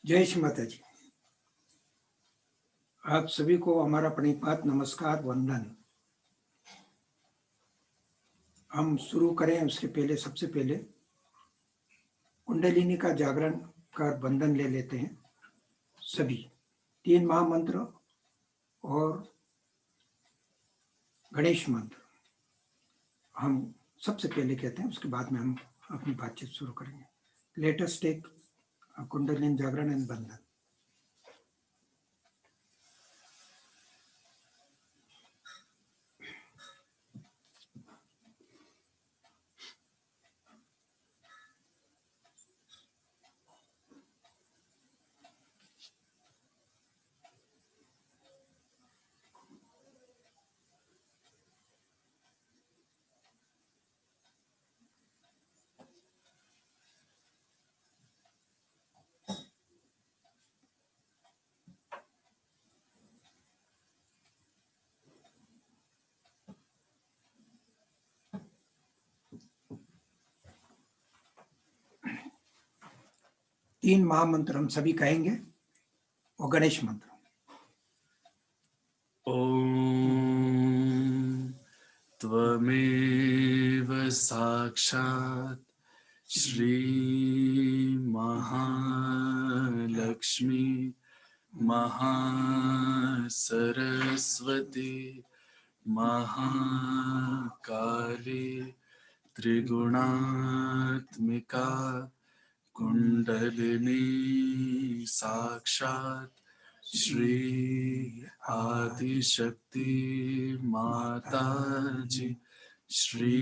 जय श्री माता जी। आप सभी को हमारा प्रणिपात, नमस्कार, वंदन। हम शुरू करें उसके पहले सबसे पहले कुंडलिनी का जागरण का बंधन ले लेते हैं। सभी 3 महामंत्र और गणेश मंत्र हम सबसे पहले कहते हैं, उसके बाद में हम अपनी बातचीत शुरू करेंगे। Let us take Kundalini jagaran and bandhan. तीन महामंत्र हम सभी कहेंगे और गणेश मंत्र। ओम त्वमेव साक्षात् श्री महालक्ष्मी महासरस्वती महाकाली त्रिगुणात्मिका कुंडलिनी साक्षात् श्री आदिशक्ति माता जी श्री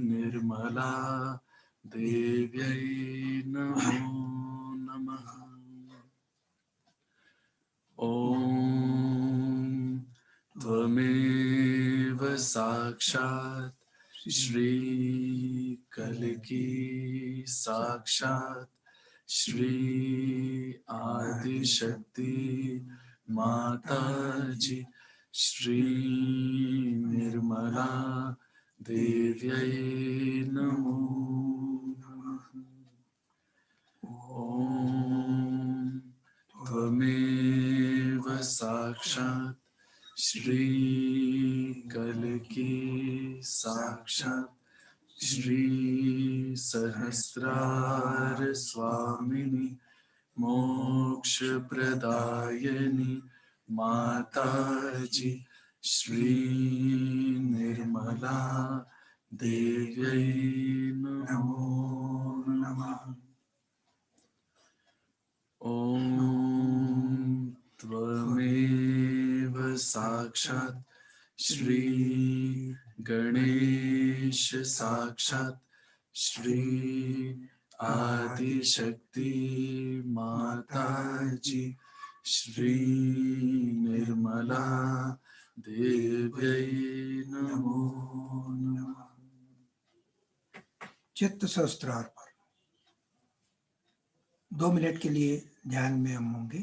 निर्मला देव्यै नमो नमः। ओम त्वमेव साक्षात् श्री कल्की साक्षात् श्री आदिशक्ति माता जी श्री निर्मला देव्यै नमो नमः। ओम त्वमेव साक्षात् श्री कल्की साक्षात् श्री सहस्रार स्वामिनी मोक्ष प्रदायिनी माता जी श्री निर्मला देव्यै नमो नमः। ओम त्वमेव साक्षात् श्री गणेश साक्षात् श्री आदिशक्ति माता जी श्री निर्मला देव्यै नमो नमः। चित्त सहस्त्रार पर 2 मिनट के लिए ध्यान में हम होंगे।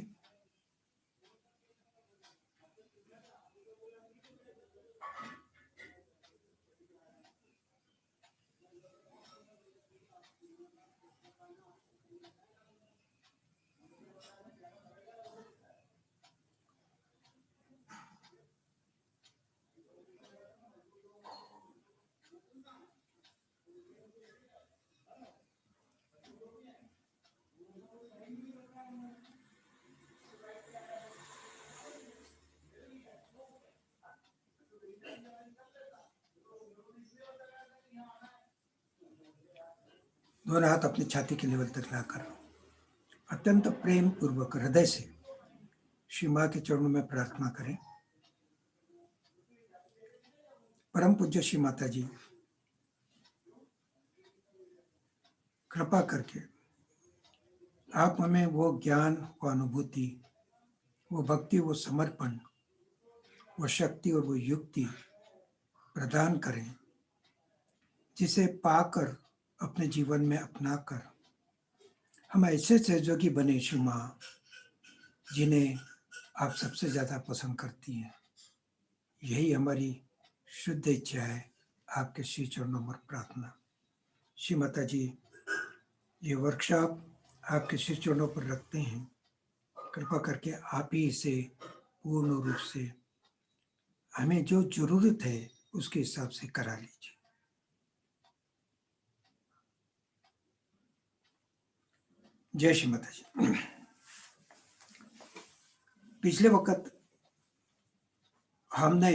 दोनों हाथ अपनी छाती के लेवल तक लाकर अत्यंत प्रेम पूर्वक हृदय से श्री मां के चरणों में प्रार्थना करें। परम पूज्य श्री माता जी, कृपा करके आप हमें वो ज्ञान, वो अनुभूति, वो भक्ति, वो समर्पण, वो शक्ति और वो युक्ति प्रदान करें, जिसे पाकर अपने जीवन में अपनाकर हम ऐसे सहयोगी बने श्री मां, जिन्हें आप सबसे ज्यादा पसंद करती हैं। यही हमारी शुद्ध इच्छा है। आपके श्री चरणों में प्रार्थना। श्री माता जी, ये वर्कशॉप आपके शिव चरणों पर रखते हैं। कृपा करके आप ही इसे पूर्ण रूप से हमें जो जरूरत है उसके हिसाब से करा लीजिए। जय श्री माता जी। पिछले वक्त हमने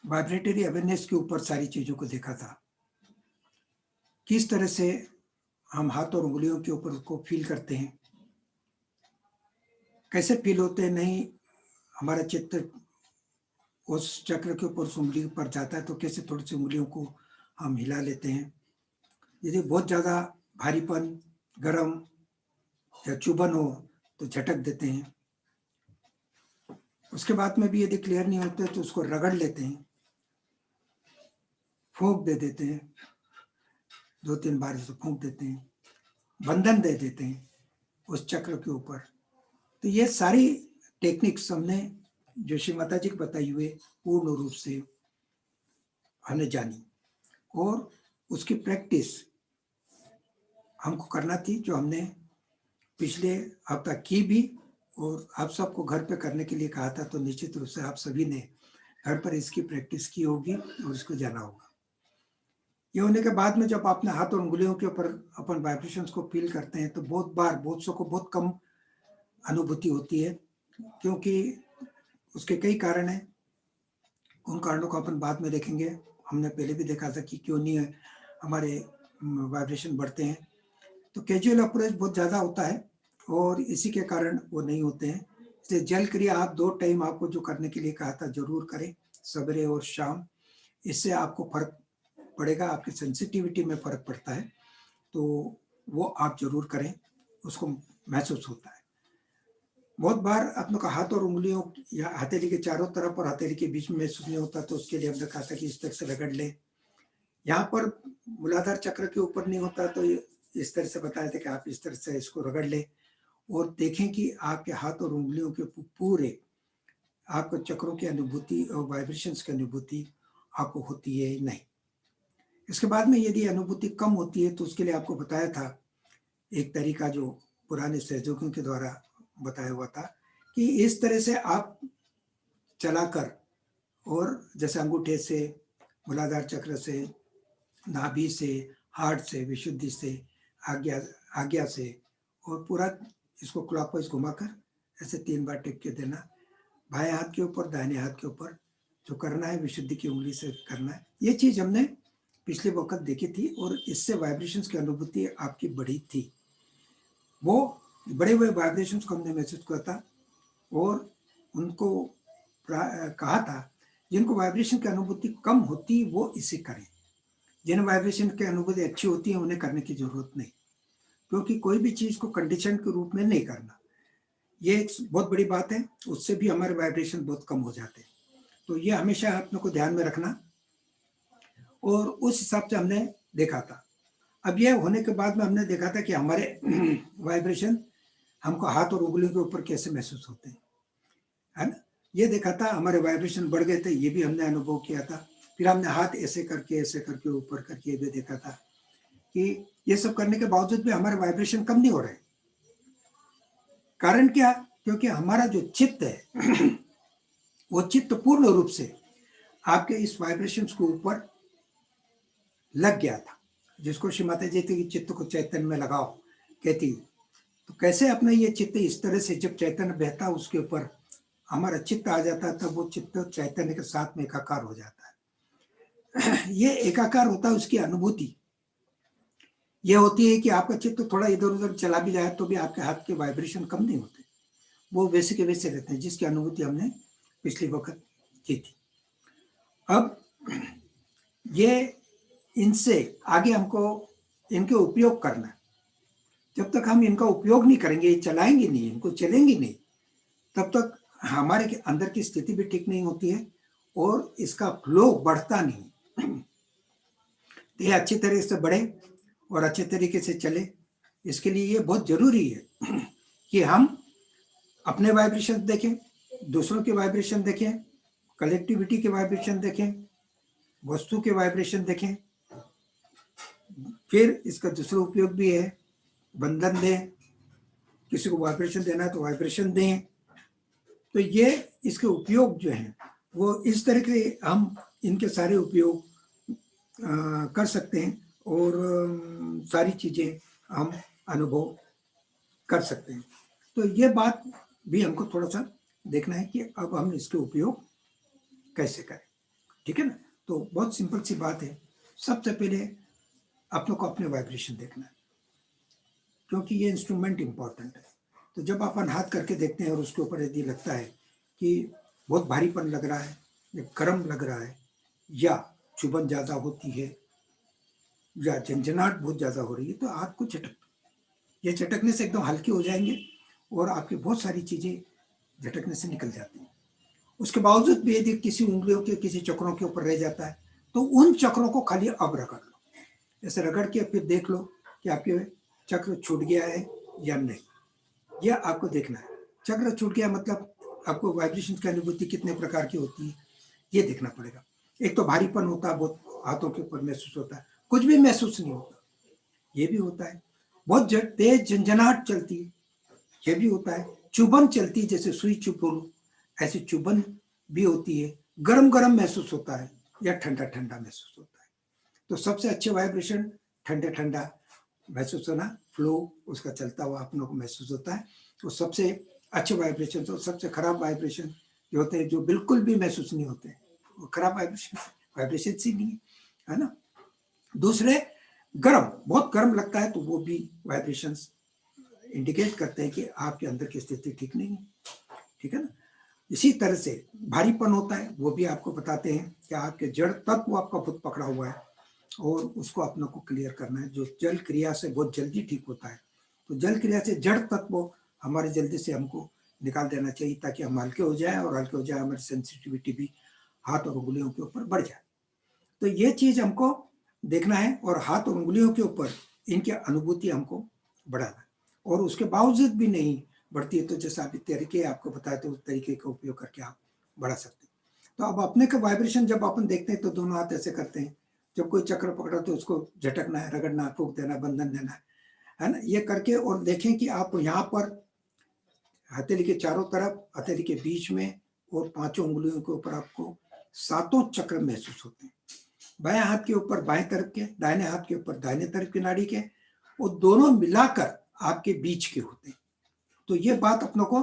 वाइब्रेटरी अवेयरनेस के ऊपर सारी चीजों को देखा था, किस तरह से हम हाथ और उंगलियों के ऊपर उसको फील करते हैं, कैसे फील होते हैं। नहीं, हमारा चित्त उस चक्र के ऊपर उस उंगली पर जाता है तो कैसे थोड़ी सी उंगलियों को हम हिला लेते हैं। यदि बहुत ज्यादा भारीपन, गरम या चुभन हो तो झटक देते हैं। उसके बाद में भी यदि क्लियर नहीं होते तो उसको रगड़ लेते हैं, फूंक दे देते हैं, 2-3 बार से फूंक देते हैं, बंधन दे देते हैं उस चक्र के ऊपर। तो ये सारी टेक्निक्स हमने जो श्री माता जी को बताई हुए पूर्ण रूप से हमने जानी, और उसकी प्रैक्टिस हमको करना थी, जो हमने पिछले हफ्ता की भी और आप सबको घर पे करने के लिए कहा था। तो निश्चित रूप से आप सभी ने घर पर इसकी प्रैक्टिस की होगी और इसको जाना होगा। ये होने के बाद में जब अपने हाथ और उंगलियों के ऊपर अपन वाइब्रेशंस को फील करते हैं तो बहुत बार बहुत सौ को बहुत कम अनुभूति होती है, क्योंकि उसके कई कारण हैं। उन कारणों को अपन बाद में देखेंगे। हमने पहले भी देखा था कि क्यों नहीं है हमारे वाइब्रेशन बढ़ते हैं। तो कैजुअल अप्रोच बहुत ज़्यादा होता है और इसी के कारण वो नहीं होते हैं। इसलिए जल क्रिया आप 2 टाइम आपको जो करने के लिए कहा था जरूर करें, सवेरे और शाम। इससे आपको फर्क पड़ेगा, आपकी सेंसिटिविटी में फर्क पड़ता है, तो वो आप जरूर करें, उसको महसूस होता है। बहुत बार अपनों का हाथ और उंगलियों या हथेली के चारों तरफ और हथेली के बीच में महसूस नहीं होता, तो उसके लिए हमने कहा था कि इस तरह से रगड़ लें। यहाँ पर मूलाधार चक्र के ऊपर नहीं होता तो इस तरह से बताया था कि आप इस तरह से इसको रगड़ लें और देखें कि आपके हाथ और उंगलियों के पूरे आपको चक्रों की अनुभूति और वाइब्रेशंस की अनुभूति आपको होती है नहीं। इसके बाद में यदि अनुभूति कम होती है तो उसके लिए आपको बताया था एक तरीका जो पुराने सहयोगियों के द्वारा बताया हुआ था कि इस तरह से आप चलाकर, और जैसे अंगूठे से, मूलाधार चक्र से, नाभि से, हार्ट से, विशुद्धि से, आज्ञा से, और पूरा इसको क्लॉकवाइज घुमाकर ऐसे 3 बार टिप के देना। बाएं हाथ के ऊपर, दाहिने हाथ के ऊपर जो करना है विशुद्धि की उंगली से करना है। ये चीज हमने पिछले वक्त देखी थी और इससे वाइब्रेशंस की अनुभूति आपकी बढ़ी थी। वो बड़े हुए वाइब्रेशंस को हमने महसूस किया था और उनको कहा था जिनको वाइब्रेशन की अनुभूति कम होती वो इसे करें, जिन वाइब्रेशन की अनुभूति अच्छी होती है उन्हें करने की जरूरत नहीं, क्योंकि कोई भी चीज को कंडीशन के रूप में नहीं करना, ये एक बहुत बड़ी बात है। उससे भी हमारे वाइब्रेशन बहुत कम हो जाते हैं। तो ये हमेशा अपने को ध्यान में रखना, और उस हिसाब से हमने देखा था। अब ये होने के बाद में हमने देखा था कि हमारे वाइब्रेशन हमको हाथ और उंगलियों के ऊपर कैसे महसूस होते हैं, है ना। ये देखा था, हमारे वाइब्रेशन बढ़ गए थे, ये भी हमने अनुभव किया था। फिर हमने हाथ ऐसे करके ऊपर करके ये भी देखा था कि ये सब करने के बावजूद भी हमारे वाइब्रेशन कम नहीं हो रहे। कारण क्या? क्योंकि हमारा जो चित्त है वो चित्त पूर्ण रूप से आपके इस वाइब्रेशन के ऊपर लग गया था, जिसको श्री माता जी की चित्त को चैतन्य में लगाओ कहती। तो कैसे अपना ये चित्त इस तरह से जब चैतन्य बहता उसके ऊपर हमारा चित्त आ जाता है, तब वो चित्त चैतन्य के साथ में एकाकार हो जाता है। ये एकाकार होता है, उसकी अनुभूति ये होती है कि आपका चित्त थोड़ा इधर उधर चला भी जाए तो भी आपके हाथ के वाइब्रेशन कम नहीं होते, वो वैसे के वैसे रहते हैं, जिसकी अनुभूति हमने पिछली वक्त की थी। अब ये इनसे आगे हमको इनके उपयोग करना है। जब तक हम इनका उपयोग नहीं करेंगे, चलाएंगे नहीं, इनको चलेंगे नहीं, तब तक हमारे के अंदर की स्थिति भी ठीक नहीं होती है और इसका फ्लो बढ़ता नहीं। ये अच्छी तरह से बढ़े और अच्छे तरीके से चले, इसके लिए ये बहुत जरूरी है कि हम अपने वाइब्रेशन देखें, दूसरों के वाइब्रेशन देखें, कलेक्टिविटी के वाइब्रेशन देखें, वस्तु के वाइब्रेशन देखें। फिर इसका दूसरा उपयोग भी है बंधन दें, किसी को वाइब्रेशन देना है तो वाइब्रेशन दें। तो ये इसके उपयोग जो हैं वो इस तरह के हम इनके सारे उपयोग कर सकते हैं और सारी चीज़ें हम अनुभव कर सकते हैं। तो ये बात भी हमको थोड़ा सा देखना है कि अब हम इसके उपयोग कैसे करें, ठीक है ना। तो बहुत सिंपल सी बात है, सबसे पहले अपनों को अपने वाइब्रेशन देखना है, क्योंकि ये इंस्ट्रूमेंट इम्पॉर्टेंट है। तो जब अपन हाथ करके देखते हैं और उसके ऊपर यदि लगता है कि बहुत भारीपन लग रहा है या गर्म लग रहा है या चुभन ज़्यादा होती है या झंझनाहट बहुत ज़्यादा हो रही है, तो आपको ये झटकने से एकदम हल्के हो जाएंगे और आपकी बहुत सारी चीज़ें झटकने से निकल जाती हैं। उसके बावजूद भी यदि किसी उंगलियों के किसी चक्रों के ऊपर रह जाता है तो उन चक्रों को खाली अब रगड़ लो, ऐसे रगड़ के फिर देख लो कि आपके चक्र छूट गया है या नहीं। यह आपको देखना है। चक्र छूट गया मतलब आपको वाइब्रेशन की अनुभूति कितने प्रकार की होती है ये देखना पड़ेगा। एक तो भारीपन होता है, बहुत हाथों के ऊपर महसूस होता है, कुछ भी महसूस नहीं होता, ये भी होता है। बहुत तेज झंझनाहट चलती है, ये भी होता है। चुभन चलती है, जैसे सुई चुभ ऐसी चुभन भी होती है। गरम गरम महसूस होता है या ठंडा ठंडा महसूस होता है। तो सबसे अच्छे वाइब्रेशन ठंडा ठंडा महसूस होना, फ्लो उसका चलता हुआ अपनों को महसूस होता है। तो सबसे अच्छे वाइब्रेशन, तो सबसे खराब वाइब्रेशन जो होते हैं, जो बिल्कुल भी महसूस नहीं होते, वो खराब वाइब्रेशन ही नहीं है ना। दूसरे गर्म, बहुत गर्म लगता है तो वो भी वाइब्रेशंस इंडिकेट करते हैं कि आपके अंदर की स्थिति ठीक नहीं है, ठीक है ना। इसी तरह से भारीपन होता है, वो भी आपको बताते हैं कि आपके जड़ तत्व आपका खुद पकड़ा हुआ है और उसको अपने को क्लियर करना है, जो जल क्रिया से बहुत जल्दी ठीक होता है। तो जल क्रिया से जड़ तत्व हमारे जल्दी से हमको निकाल देना चाहिए ताकि हम हल्के हो जाए, और हल्के हो जाए हमारी सेंसिटिविटी भी हाथ और उंगलियों के ऊपर बढ़ जाए। तो ये चीज हमको देखना है, और हाथ और उंगलियों के ऊपर इनकी अनुभूति हमको बढ़ाना है। और उसके बावजूद भी नहीं बढ़ती है तो जैसे आप तरीके आपको बताए थे, उस तरीके का उपयोग करके आप बढ़ा सकते हैं। तो अब अपने का वाइब्रेशन जब अपन देखते हैं तो दोनों हाथ ऐसे करते हैं, जब कोई चक्र पकड़ा तो उसको झटकना है, रगड़ना, फूंक देना, बंधन देना है ना, ये करके। और देखें कि आप यहाँ पर हथेली के चारों तरफ, हथेली के बीच में और पांचों उंगलियों के ऊपर आपको 7 चक्र महसूस होते हैं। बाएं हाथ के ऊपर बाएं तरफ के, दाहिने हाथ के ऊपर दाहिने तरफ की नाड़ी के, और दोनों मिलाकर आपके बीच के होते हैं। तो ये बात अपनों को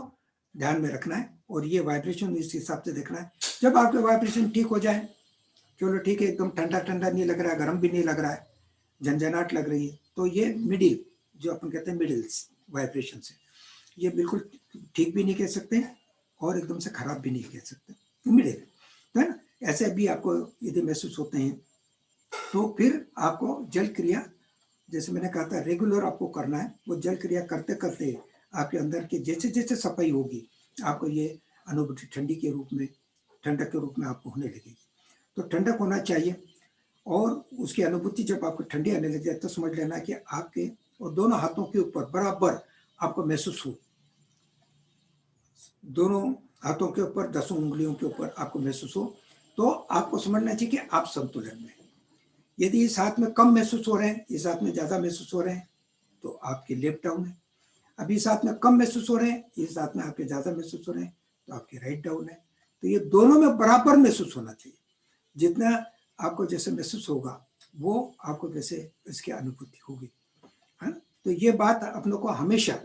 ध्यान में रखना है, और ये वाइब्रेशन इस हिसाब से देखना है। जब आपके वाइब्रेशन ठीक हो जाए, चलो ठीक है, एकदम ठंडा ठंडा नहीं लग रहा है, गर्म भी नहीं लग रहा है, झंझनाहट लग रही है, तो ये मिडिल, जो अपन कहते हैं मिडिल्स वाइब्रेशन से, ये बिल्कुल ठीक भी नहीं कह सकते और एकदम से खराब भी नहीं कह सकते, मिडिल, है ना। ऐसे भी आपको यदि महसूस होते हैं तो फिर आपको जल क्रिया, जैसे मैंने कहा था, रेगुलर आपको करना है। वो जल क्रिया करते करते आपके अंदर के जैसे जैसे सफाई होगी, आपको ये अनुभूति ठंडी के रूप में, ठंडक के रूप में आपको होने लगेगी। तो ठंडक होना चाहिए, और उसकी अनुभूति जब आपको ठंडी आने लग जाए तो समझ लेना कि आपके और दोनों हाथों के ऊपर बराबर आपको महसूस हो, दोनों हाथों के ऊपर, 10 उंगलियों के ऊपर आपको महसूस हो, तो आपको समझना चाहिए कि आप संतुलन में। यदि इस हाथ में कम महसूस हो रहे हैं, इस हाथ में ज्यादा महसूस हो रहे हैं, तो आपके लेफ्ट डाउन है। अभी इस हाथ में कम महसूस हो रहे हैं, इस हाथ में आपके ज्यादा महसूस हो रहे हैं, तो आपके राइट डाउन है। तो ये दोनों में बराबर महसूस होना चाहिए। जितना आपको जैसे महसूस होगा वो आपको वैसे इसकी अनुभूति होगी, है ना। तो ये बात अपनों को हमेशा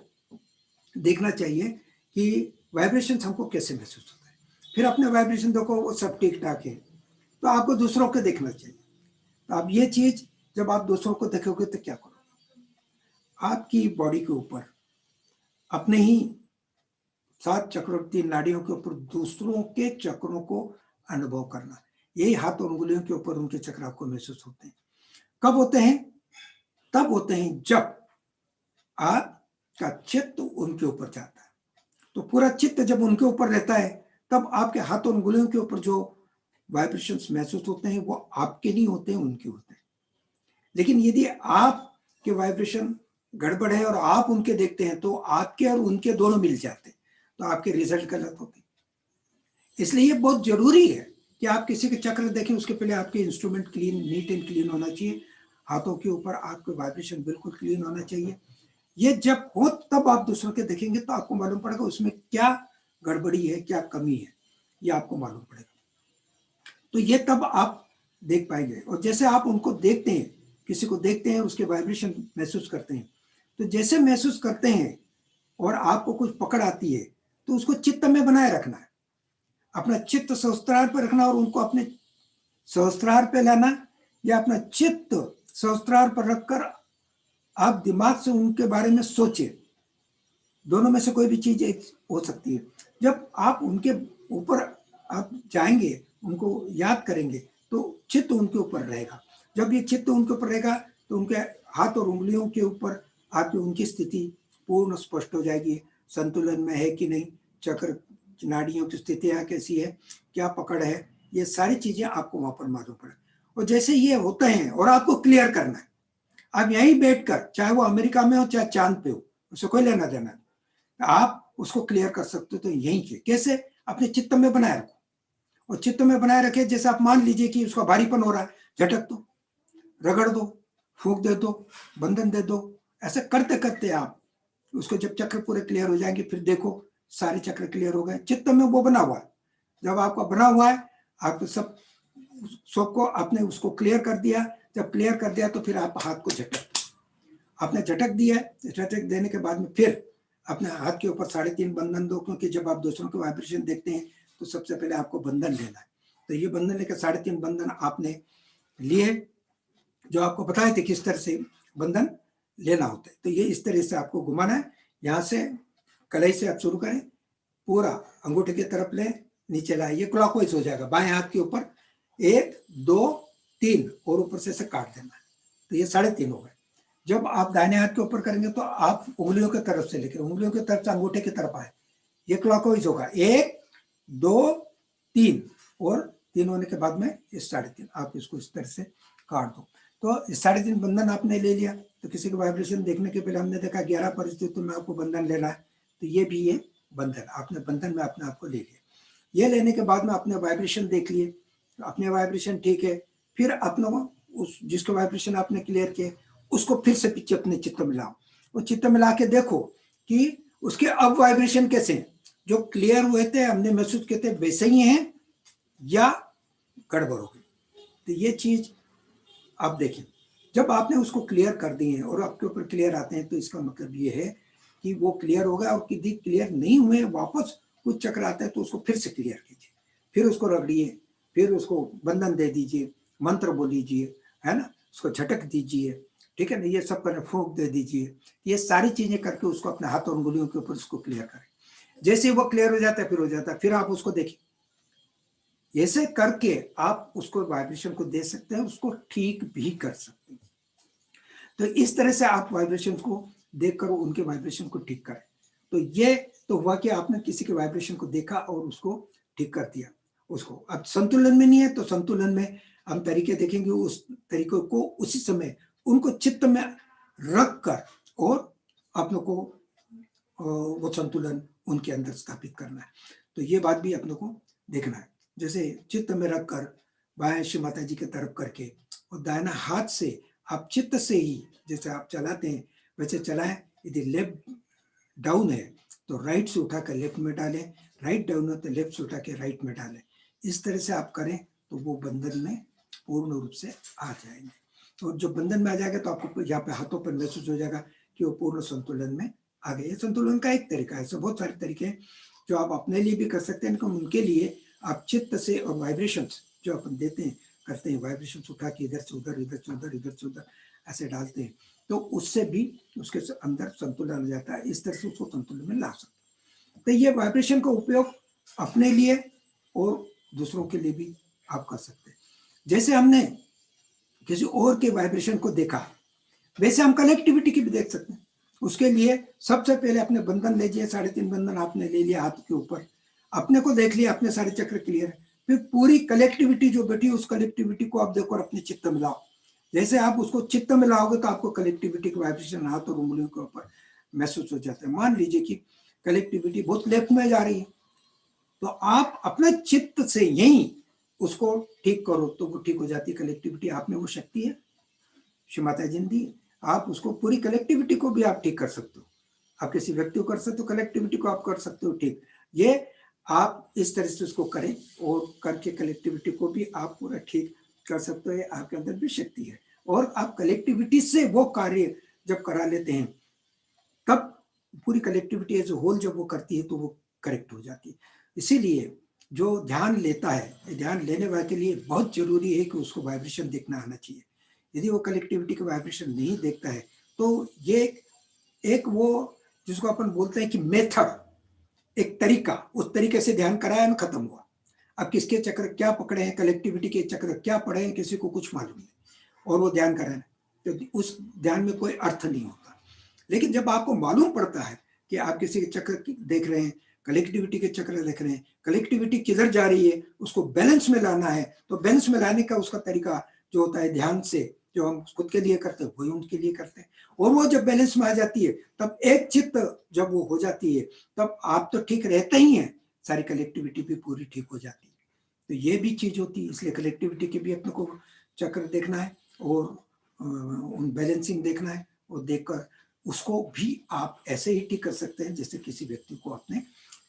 देखना चाहिए कि वाइब्रेशन हमको कैसे महसूस होता है। फिर अपने वाइब्रेशन देखो वो सब ठीक ठाक है, तो आपको दूसरों को देखना चाहिए। तो आप ये चीज जब आप दूसरों को देखोगे तो क्या करोगे, आपकी बॉडी के ऊपर अपने ही 7 चक्रों, 3 नाड़ियों के ऊपर दूसरों के चक्रों को अनुभव करना। यही हाथ और उंगलियों के ऊपर उनके चक्र आपको महसूस होते हैं। कब होते हैं? तब होते हैं जब आपका चित्त उनके ऊपर जाता है। तो पूरा चित्त जब उनके ऊपर रहता है तब आपके हाथ और उंगलियों के ऊपर जो वाइब्रेशंस महसूस होते हैं वो आपके नहीं होते हैं, उनके होते हैं। लेकिन यदि आपके वाइब्रेशन गड़बड़ है और आप उनके देखते हैं तो आपके और उनके दोनों मिल जाते हैं, तो आपके रिजल्ट गलत होते हैं। इसलिए ये बहुत जरूरी है कि आप किसी के चक्र देखें उसके पहले आपके instrument clean, neat and clean होना चाहिए। हाथों के ऊपर आपके वाइब्रेशन बिल्कुल क्लीन होना चाहिए। ये जब हो तब आप दूसरों के देखेंगे तो आपको मालूम पड़ेगा उसमें क्या गड़बड़ी है, क्या कमी है, ये आपको मालूम पड़ेगा। तो ये तब आप देख पाएंगे। और जैसे आप उनको देखते हैं, किसी को देखते हैं, उसके वाइब्रेशन महसूस करते हैं, तो जैसे महसूस करते हैं और आपको कुछ पकड़ आती है तो उसको चित्त में बनाए रखना है, अपना चित्त सहस्त्रार पे रखना और उनको अपने सहस्त्रार पे लाना, या अपना चित्त सहस्त्रार पर रखकर आप दिमाग से उनके बारे में सोचिए। दोनों में से कोई भी चीज एक हो सकती है। जब आप उनके ऊपर आप जाएंगे, उनको याद करेंगे, तो चित्त उनके ऊपर रहेगा। जब ये चित्त उनके ऊपर रहेगा तो उनके हाथ और उंगलियों के ऊपर आपकी उनकी स्थिति पूर्ण स्पष्ट हो जाएगी, संतुलन में है कि नहीं, चक्र नाड़ियों की स्थितियां कैसी है, क्या पकड़ है, ये सारी चीजें आपको वहां पर मालूम पड़े। और जैसे ये होते हैं और आपको क्लियर करना है, आप यहीं बैठकर, चाहे वो अमेरिका में हो चाहे चांद पे हो, उससे कोई लेना देना नहीं, आप उसको क्लियर कर सकते हो। तो यहीं के कैसे, अपने चित्त में बनाए रखो, और चित्त में बनाए रखे। जैसे आप मान लीजिए कि उसका भारीपन हो रहा है, झटक दो, रगड़ दो, फूंक दे दो, बंधन दे दो। ऐसे करते करते आप उसको, जब चक्र पूरे क्लियर हो जाएंगे, फिर देखो सारे चक्र क्लियर हो गए, चित्त में वो बना हुआ है। जब आपका बना हुआ है, आप सबको आपने उसको क्लियर कर दिया। जब क्लियर कर दिया तो फिर आप हाथ को झटक, आपने झटक दिया, झटक देने के बाद में फिर अपने हाथ के ऊपर 3.5 बंधन दो, क्योंकि जब आप दूसरों के वाइब्रेशन देखते हैं तो सबसे पहले आपको बंधन लेना है। तो ये बंधन लेकर 3.5 बंधन आपने लिए, जो आपको बताए थे किस तरह से बंधन लेना होता है। तो ये इस तरह से आपको घुमाना है। यहाँ से कलाई से आप शुरू करें, पूरा अंगूठे की तरफ ले, नीचे लाए, ये क्लॉकवाइज हो जाएगा, बाएं हाथ के ऊपर 1 2 3 और ऊपर से काट देना है। तो ये 3.5 हो गए। जब आप दाहिने हाथ के ऊपर करेंगे तो आप उंगलियों की तरफ से लेकर उंगलियों की तरफ से अंगूठे की तरफ आए, ये क्लॉकवाइज होगा, 1 2 3, और 3 होने के बाद में ये 3.5, आप इसको इस तरह से काट दो। तो 3.5 बंधन आपने ले लिया। तो किसी के वाइब्रेशन देखने के पहले हमने देखा 11 परिस्थितियों में आपको बंधन लेना है, तो ये भी ये बंधन आपने बंधन में अपने आप को ले लिया। ये लेने के बाद में अपने वाइब्रेशन देख लिए, अपने वाइब्रेशन ठीक है, फिर अपने उस जिसके वाइब्रेशन आपने क्लियर किए उसको फिर से पीछे अपने चित्त में लाओ, और चित्त में ला के देखो कि उसके अब वाइब्रेशन कैसे हैं, जो क्लियर हुए थे, हमने महसूस किए थे, वैसे ही हैं या गड़बड़ हो गई। तो ये चीज आप देखें, जब आपने उसको क्लियर कर दिए और आपके ऊपर क्लियर आते हैं तो इसका मतलब ये है कि वो क्लियर हो गया। और यदि क्लियर नहीं हुए, वापस कुछ चक्र आता है तो उसको फिर से क्लियर कीजिए, फिर उसको रगड़िए, फिर उसको बंधन दे दीजिए, मंत्र बोलीजिए, है ना, उसको झटक दीजिए, ठीक है ना, ये सब करें, फूंक दे दीजिए। ये सारी चीजें करके उसको अपने हाथ और उंगलियों के ऊपर उसको क्लियर करें। जैसे वो क्लियर हो जाता है, फिर हो जाता है, फिर आप उसको देखिए। ऐसे करके आप उसको वाइब्रेशन को दे सकते हैं, उसको ठीक भी कर सकते हैं। तो इस तरह से आप वाइब्रेशन को देखकर उनके वाइब्रेशन को ठीक करें। तो ये तो हुआ कि आपने किसी के वाइब्रेशन को देखा और उसको ठीक कर दिया। उसको अब संतुलन में नहीं है तो संतुलन में हम तरीके देखेंगे, उस तरीकों को उसी समय उनको चित्त में रख कर और अपनों को वो संतुलन उनके अंदर स्थापित करना है। तो ये बात भी अपनों को देखना है। जैसे चित्त में रख कर बाएं श्री माता जी की तरफ करके, और दाहिना हाथ से आप चित्त से ही जैसे आप चलाते हैं वैसे चलाएं। यदि लेफ्ट डाउन है तो राइट से उठा कर लेफ्ट में डालें, राइट डाउन है तो लेफ्ट से उठा के राइट में डालें। इस तरह से आप करें तो वो बंधन में पूर्ण रूप से आ जाएंगे। और जो बंधन में आ जाएगा तो आपको यहाँ पे हाथों पर महसूस हो जाएगा कि वो पूर्ण संतुलन में आ गए। ये संतुलन का एक तरीका है, ऐसे बहुत सारे तरीके हैं जो आप अपने लिए भी कर सकते हैं, लेकिन उनके लिए आप चित्त से और वाइब्रेशंस जो अपन देते हैं करते हैं, वाइब्रेशन उठा के इधर से उधर, इधर से उधर, इधर से उधर ऐसे डालते हैं, तो उससे भी उसके अंदर संतुलन हो जाता है। इस तरह से उसको संतुलन में ला सकते हैं। तो ये वाइब्रेशन का उपयोग अपने लिए और दूसरों के लिए भी आप कर सकते हैं। जैसे हमने किसी और के वाइब्रेशन को देखा, वैसे हम कनेक्टिविटी की भी देख सकते हैं। उसके लिए सबसे पहले अपने बंधन लीजिए, 3.5 बंधन आपने ले लिया हाथ के ऊपर, अपने को देख लिया, अपने सारे चक्र क्लियर है। फिर पूरी कलेक्टिविटी जो बैठी उस कलेक्टिविटी को आप देखो और अपने चित्त में लाओ। जैसे आप उसको चित्त में लाओगे तो आपको कलेक्टिविटी के वाइब्रेशन हाथ और उंगलियों के ऊपर महसूस हो जाता है। मान लीजिए कि कलेक्टिविटी बहुत लेफ्ट में जा रही है, तो आप अपने चित्त से यही उसको ठीक करो तो वो ठीक हो जाती है कलेक्टिविटी। आप में वो शक्ति है, श्री माता जी ने दी। आप उसको पूरी कलेक्टिविटी को भी आप ठीक कर सकते हो। आप किसी व्यक्ति को कर सकते हो, कलेक्टिविटी को आप कर सकते हो ठीक। ये आप इस तरह से उसको करें और करके कलेक्टिविटी को भी आप पूरा ठीक कर सकते हो। ये आपके अंदर भी शक्ति है और आप कलेक्टिविटी से वो कार्य जब करा लेते हैं तब पूरी कलेक्टिविटी एज ए होल जब वो करती है तो वो करेक्ट हो जाती है। इसीलिए जो ध्यान लेता है, ध्यान लेने वाले के लिए बहुत जरूरी है कि उसको वाइब्रेशन देखना आना चाहिए। यदि वो कलेक्टिविटी का वाइब्रेशन नहीं देखता है तो ये एक वो जिसको अपन बोलते हैं कि मेथड, एक तरीका, उस तरीके से ध्यान कराया ना खत्म हुआ। अब किसके चक्र क्या पकड़े हैं, कलेक्टिविटी के चक्र क्या पड़े हैं, किसी को कुछ मालूम नहीं और वो ध्यान कर रहे हैं तो उस ध्यान में कोई अर्थ नहीं होता। लेकिन जब आपको मालूम पड़ता है कि आप किसी के चक्र देख रहे हैं, कलेक्टिविटी के चक्र देख रहे हैं, कलेक्टिविटी किधर जा रही है, उसको बैलेंस में लाना है, तो बैलेंस में लाने का उसका तरीका जो होता है ध्यान से, जो हम खुद के लिए करते हैं वही उनके लिए करते हैं। और वो जब बैलेंस में आ जाती है तब एक चित्त जब वो हो जाती है तब आप तो ठीक रहते ही हैं, सारी कलेक्टिविटी भी पूरी ठीक हो जाती है। तो ये भी चीज होती है। इसलिए कलेक्टिविटी के भी अपने को चक्र देखना है और उन बैलेंसिंग देखना है और देखकर उसको भी आप ऐसे ही ठीक कर सकते हैं जैसे किसी व्यक्ति को आपने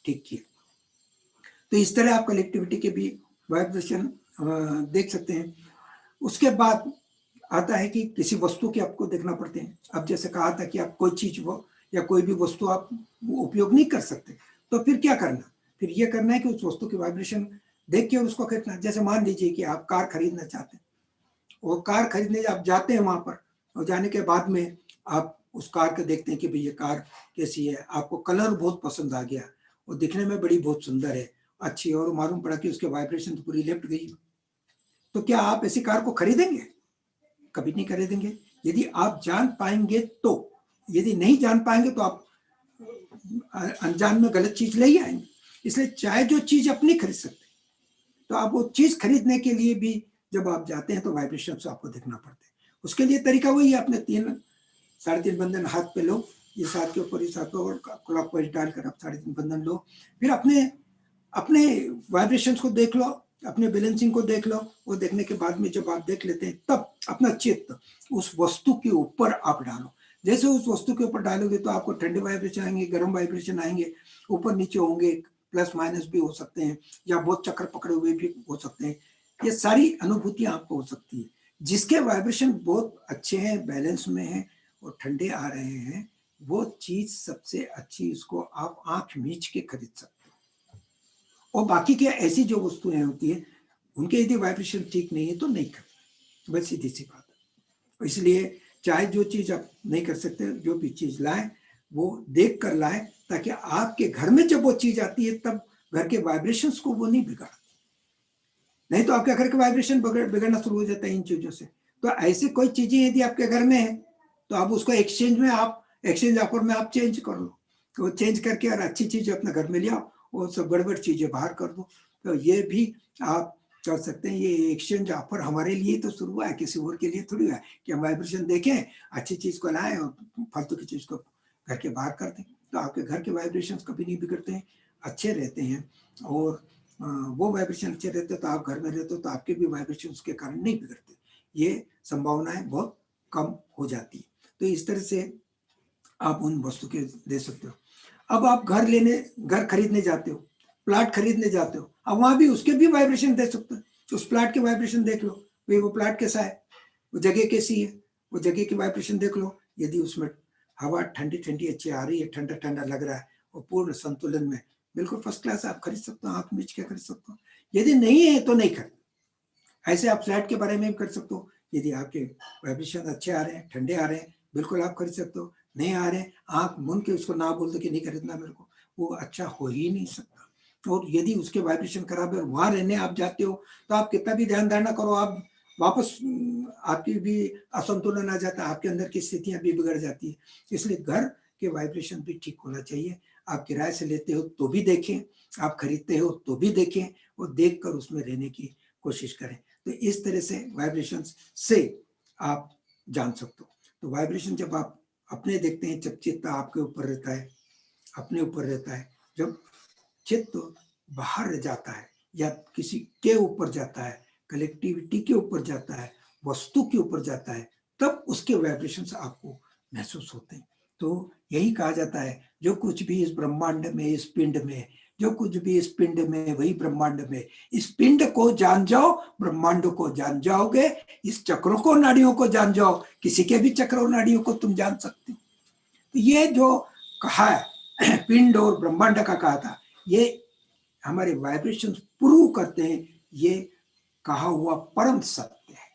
ठीक किया। तो इस तरह आप कलेक्टिविटी के भी वाइब्रेशन देख सकते हैं। उसके बाद आता है कि किसी वस्तु के आपको देखना पड़ते हैं। अब जैसे कहा था कि आप कोई चीज वो या कोई भी वस्तु आप उपयोग नहीं कर सकते, तो फिर क्या करना, फिर ये करना है कि उस वस्तु की वाइब्रेशन देख के उसको खरीदना। जैसे मान लीजिए कि आप कार खरीदना चाहते हैं और कार खरीदने आप जाते हैं वहां पर, और जाने के बाद में आप उस कार को देखते हैं कि भाई ये कार कैसी है, आपको कलर बहुत पसंद आ गया और दिखने में बड़ी बहुत सुंदर है, अच्छी है, और मालूम पड़ा कि उसके वाइब्रेशन तो पूरी लेफ्ट गई, तो क्या आप ऐसी कार को खरीदेंगे? कभी नहीं खरीदेंगे। यदि आप जान पाएंगे तो, यदि नहीं जान पाएंगे तो आप अनजान में गलत चीज ले ही आएंगे। इसलिए चाहे जो चीज आप नहीं खरीद सकते, तो आप वो चीज खरीदने के लिए भी जब आप जाते हैं तो वाइब्रेशन से आपको देखना पड़ता है। उसके लिए तरीका वही है, अपने 3.5 बंधन हाथ पे लो, इस हाथ के ऊपर इस हाथ पे और क्लॉकवाइज डालकर आप 3.5 बंधन लो। फिर अपने अपने वाइब्रेशंस को देख लो, अपने बैलेंसिंग को देख लो, वो देखने के बाद में जब आप देख लेते हैं तब अपना चित्त उस वस्तु के ऊपर आप डालो। जैसे उस वस्तु के ऊपर डालोगे तो आपको ठंडे वाइब्रेशन आएंगे, गर्म वाइब्रेशन आएंगे, ऊपर नीचे होंगे, प्लस माइनस भी हो सकते हैं, या बहुत चक्कर पकड़े हुए भी हो सकते हैं। ये सारी अनुभूतियां आपको हो सकती है। जिसके वाइब्रेशन बहुत अच्छे हैं, बैलेंस में हैं और ठंडे आ रहे हैं, वो चीज सबसे अच्छी, उसको आप आंख मीच के खरीद सकते हैं। और बाकी के ऐसी जो वस्तुएं होती है उनके यदि वाइब्रेशन ठीक नहीं है तो नहीं कर, बस सीधी सी बात है। इसलिए चाहे जो चीज आप नहीं कर सकते, जो भी चीज लाए वो देख कर लाए, ताकि आपके घर में जब वो चीज आती है तब घर के वाइब्रेशंस को वो नहीं बिगाड़ती। नहीं तो आपके घर के वाइब्रेशन बिगड़ना शुरू हो जाता है इन चीजों से। तो ऐसी कोई चीजें यदि आपके घर में है तो आप उसको एक्सचेंज में, आप एक्सचेंज ऑफर में आप चेंज कर लो, तो चेंज करके और अच्छी चीज अपने घर में ले आओ और सब गड़बड़ चीजें बाहर कर दो। तो ये भी आप कर सकते हैं। ये एक्सचेंज ऑफर हमारे लिए तो शुरू हुआ है, किसी और के लिए थोड़ी हुआ है कि हम वाइब्रेशन देखें, अच्छी चीज को लाएं और फालतू की चीज को घर के बाहर कर दें। तो आपके घर के वाइब्रेशन कभी नहीं बिगड़ते हैं, अच्छे रहते हैं। और वो वाइब्रेशन अच्छे रहते तो आप घर में रहते हो तो आपके भी वाइब्रेशन उसके कारण नहीं बिगड़ते। ये संभावनाएं बहुत कम हो जाती है। तो इस तरह से आप उन वस्तु के दे सकते हो। अब आप घर खरीदने जाते हो, प्लाट खरीदने जाते हो, अब वहां भी उसके भी वाइब्रेशन दे सकते हो। उस प्लाट के वाइब्रेशन देख लो, भाई वो प्लाट कैसा है, वो जगह कैसी है, वो जगह की वाइब्रेशन देख लो। यदि उसमें हवा ठंडी ठंडी अच्छी आ रही है, ठंडा ठंडा लग रहा है और पूर्ण संतुलन में, बिल्कुल फर्स्ट क्लास, आप खरीद सकते हो, आंख मीच के खरीद सकते हो। यदि नहीं है तो नहीं खरीद। ऐसे आप फ्लैट के बारे में भी कर सकते हो। यदि आपके वाइब्रेशन अच्छे आ रहे हैं, ठंडे आ रहे हैं, बिल्कुल आप खरीद सकते हो। नहीं आ रहे हैं, आंख मूंद के उसको ना बोल दो कि नहीं खरीदना मेरे को, वो अच्छा हो ही नहीं सकता। और यदि उसके वाइब्रेशन खराब है और वहां रहने आप जाते हो तो आप कितना भी ध्यान धारणा करो, आप वापस आपकी भी असंतुलन आ जाता है, आपके अंदर की स्थितियां भी बिगड़ जाती है। इसलिए घर के वाइब्रेशन भी ठीक होना चाहिए। आप किराए से लेते हो तो भी देखें, आप खरीदते हो तो भी देखें, और देख कर उसमें रहने की कोशिश करें। तो इस तरह से वाइब्रेशन से आप जान सकते हो। तो वाइब्रेशन जब आप अपने देखते हैं, जब चित्त आपके ऊपर रहता है, अपने ऊपर रहता है, जब चित्त बाहर जाता है या किसी के ऊपर जाता है, कलेक्टिविटी के ऊपर जाता है, वस्तु के ऊपर जाता है, तब उसके वाइब्रेशंस आपको महसूस होते हैं। तो यही कहा जाता है, जो कुछ भी इस ब्रह्मांड में, इस पिंड में, जो कुछ भी इस पिंड में वही ब्रह्मांड में। इस पिंड को जान जाओ, ब्रह्मांड को जान जाओगे। इस चक्रों को, नाड़ियों को जान जाओ, किसी के भी चक्रों नाड़ियों को तुम जान सकते हो। तो ये जो कहा है पिंड और ब्रह्मांड का कहा था, ये हमारे वाइब्रेशन प्रूव करते हैं ये कहा हुआ परम सत्य है।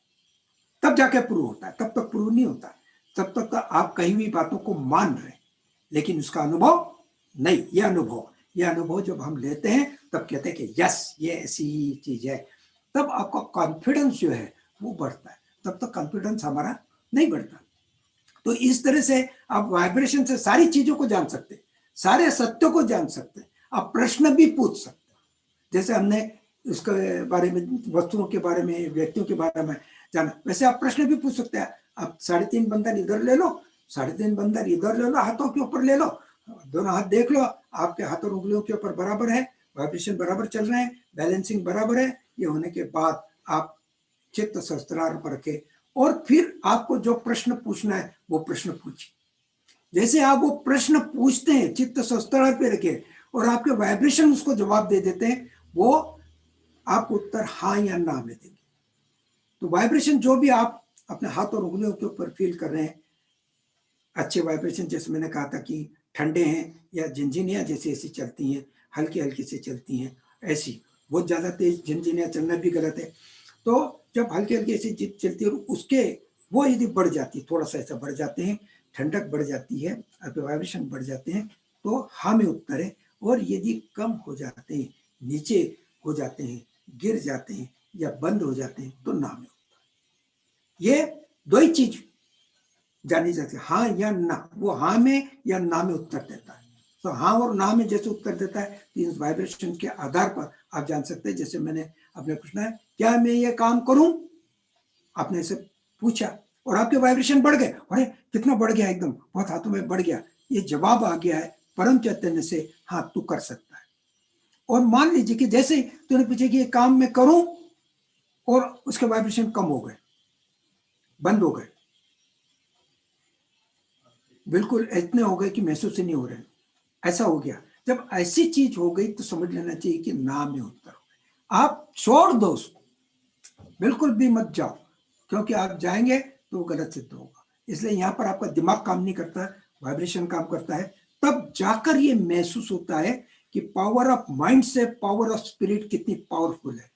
तब जाके प्रूव होता है, तब तक प्रूव नहीं होता। तब तक तो आप कही हुई बातों को मान रहे हैं, लेकिन उसका अनुभव नहीं। ये अनुभव जब हम लेते हैं तब कहते हैं कि यस, ये ऐसी चीज है। तब आपका कॉन्फिडेंस जो है वो बढ़ता है। तब तक कॉन्फिडेंस हमारा नहीं बढ़ता। तो इस तरह से आप वाइब्रेशन से सारी चीजों को जान सकते हैं, सारे सत्यों को जान सकते हैं। आप प्रश्न भी पूछ सकते हैं, जैसे हमने उसके बारे में, वस्तुओं के बारे में, व्यक्तियों के बारे में जाना, वैसे आप प्रश्न भी पूछ सकते हैं। आप 3.5 बंदर इधर ले लो, 3.5 बंदर इधर ले लो, हाथों के ऊपर ले लो, दोनों हाथ देख लो, आपके हाथ और उंगलियों के ऊपर बराबर है, वाइब्रेशन बराबर चल रहे हैं, बैलेंसिंग बराबर है। ये होने के बाद आप चित्त सहस्त्रार पर रखे और फिर आपको जो प्रश्न पूछना है वो प्रश्न पूछिए। जैसे आप वो प्रश्न पूछते हैं चित्त सहस्त्रार पे रखे और आपके वाइब्रेशन उसको जवाब दे देते हैं, वो आपको उत्तर हाँ या ना में देंगे। तो वाइब्रेशन जो भी आप अपने हाथ और उंगलियों के ऊपर फील कर रहे हैं, अच्छे वाइब्रेशन, जैसे मैंने कहा था कि ठंडे हैं या झिनझिनियाँ जैसे ऐसी चलती हैं, हल्की हल्की से चलती हैं ऐसी, बहुत ज़्यादा तेज झिनझिनियाँ चलना भी गलत है। तो जब हल्की हल्की ऐसी चलती है और उसके वो यदि बढ़ जाती है, थोड़ा सा ऐसा बढ़ जाते हैं, ठंडक बढ़ जाती है, आपके वाइब्रेशन बढ़ जाते हैं, तो हाँ में उत्तर है। और यदि कम हो जाते हैं, नीचे हो जाते हैं, गिर जाते हैं या बंद हो जाते हैं, तो ना में उत्तर। ये दो ही चीज जानी जाती है, हाँ या ना। वो हाँ में या ना में उत्तर देता है। तो हाँ और ना में जैसे उत्तर देता है, तो इन वाइब्रेशन के आधार पर आप जान सकते हैं। जैसे मैंने आपने पूछना है क्या मैं ये काम करूं, आपने इसे पूछा और आपके वाइब्रेशन बढ़ गए, अरे कितना बढ़ गया, एकदम बहुत हाथों में बढ़ गया, ये जवाब आ गया है परम चैतन्य से, हाँ तू कर सकता है। और मान लीजिए कि जैसे ही तूने पूछे कि ये काम मैं करूं और उसके वाइब्रेशन कम हो गए, बंद हो गए, बिल्कुल इतने हो गए कि महसूस ही नहीं हो रहे, ऐसा हो गया। जब ऐसी चीज हो गई तो समझ लेना चाहिए कि ना में उत्तर हो गए। आप छोड़ दो उसको, बिल्कुल भी मत जाओ, क्योंकि आप जाएंगे तो वो गलत सिद्ध होगा। इसलिए यहाँ पर आपका दिमाग काम नहीं करता, वाइब्रेशन काम करता है। तब जाकर ये महसूस होता है कि पावर ऑफ माइंड से पावर ऑफ स्पिरिट कितनी पावरफुल है।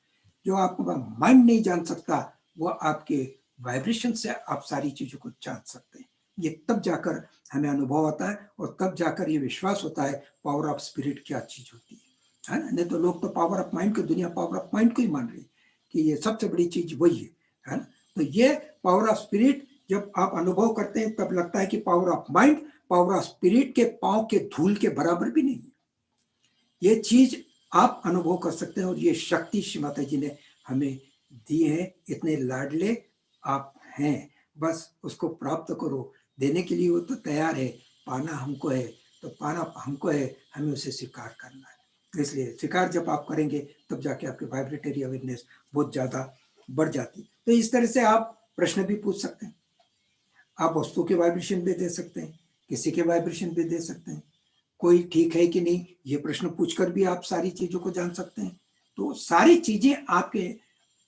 जो आपका माइंड नहीं जान सकता, वो आपके वाइब्रेशन से आप सारी चीजों को जान सकते हैं। ये तब जाकर हमें अनुभव आता है और तब जाकर ये विश्वास होता है पावर ऑफ स्पिरिट क्या चीज होती है ना। नहीं तो लोग तो पावर ऑफ माइंड की दुनिया पावर ऑफ माइंड को ही मान रही है कि ये सबसे बड़ी चीज वही है ना। तो ये पावर ऑफ स्पिरिट जब आप अनुभव करते हैं तब लगता है कि power of mind power of spirit के पांव के धूल के बराबर भी नहीं है। ये चीज आप अनुभव कर सकते हैं और ये शक्ति श्री माता जी ने हमें दी है। इतने लाडले आप हैं, बस उसको प्राप्त करो। देने के लिए वो तो तैयार है, पाना हमको है, तो पाना हमको है, हमें उसे स्वीकार करना है। इसलिए स्वीकार जब आप करेंगे तब जाके आपकी वाइब्रेटरी अवेयरनेस बहुत ज्यादा बढ़ जाती है। तो इस तरह से आप प्रश्न भी पूछ सकते हैं, आप वस्तु के वाइब्रेशन भी दे सकते हैं, किसी के वाइब्रेशन भी दे सकते हैं, कोई ठीक है कि नहीं ये प्रश्न पूछकर भी आप सारी चीजों को जान सकते हैं। तो सारी चीजें आपके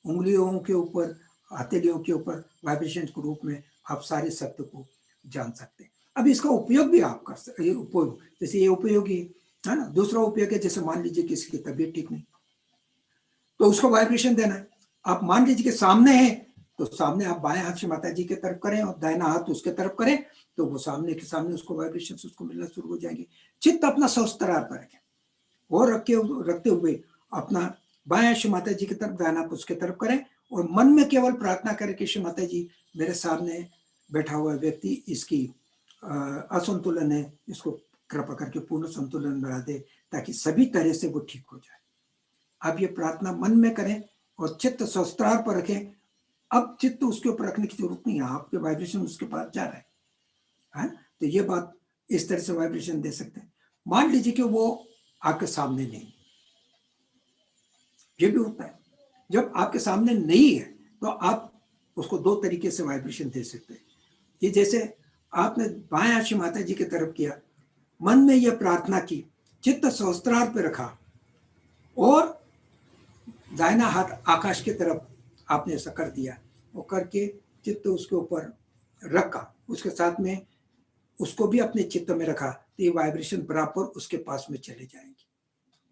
उंगलियों के ऊपर, हथेलियों के ऊपर वाइब्रेशन के रूप में आप सारे सत्य को जान सकते हैं। अब इसका उपयोग भी आप कर सकते हैं। उपयोग जैसे ये उपयोगी है ना। दूसरा उपयोग है, जैसे मान लीजिए किसी की तबीयत ठीक नहीं, तो उसको वाइब्रेशन देना है। आप मान लीजिए कि सामने है, तो सामने आप बाएं हाथ से माता जी की तरफ करें और दाहिना हाथ उसके तरफ करें, तो वो सामने के सामने उसको वाइब्रेशन उसको मिलना शुरू हो जाएंगे। चित्त अपना सहस्त्रार पर रखें और रखते हुए अपना बाएं श्री माता जी की तरफ, दाहिना उसके तरफ करें और मन में केवल प्रार्थना करें कि श्री माता जी मेरे सामने बैठा हुआ व्यक्ति, इसकी असंतुलन है, इसको कृपा करके पूर्ण संतुलन बना दे ताकि सभी तरह से वो ठीक हो जाए। आप ये प्रार्थना मन में करें और चित्त सहस्त्रार पर रखें। अब चित्त उसके ऊपर रखने की जरूरत नहीं है, आपके वाइब्रेशन उसके पास जा रहा है। तो ये बात इस तरह से वाइब्रेशन दे सकते हैं। मान लीजिए कि वो आपके सामने नहीं, ये भी होता है। जब आपके सामने नहीं है तो आप उसको दो तरीके से वाइब्रेशन दे सकते हैं। कि जैसे आपने बाएं हाथ से माता जी की तरफ किया, मन में यह प्रार्थना की, चित्त सहस्त्रार पे रखा और दाहिना हाथ आकाश की तरफ आपने ऐसा कर दिया, वो करके चित्त उसके ऊपर रखा, उसके साथ में उसको भी अपने चित्त में रखा, तो ये वाइब्रेशन बराबर उसके पास में चले जाएंगे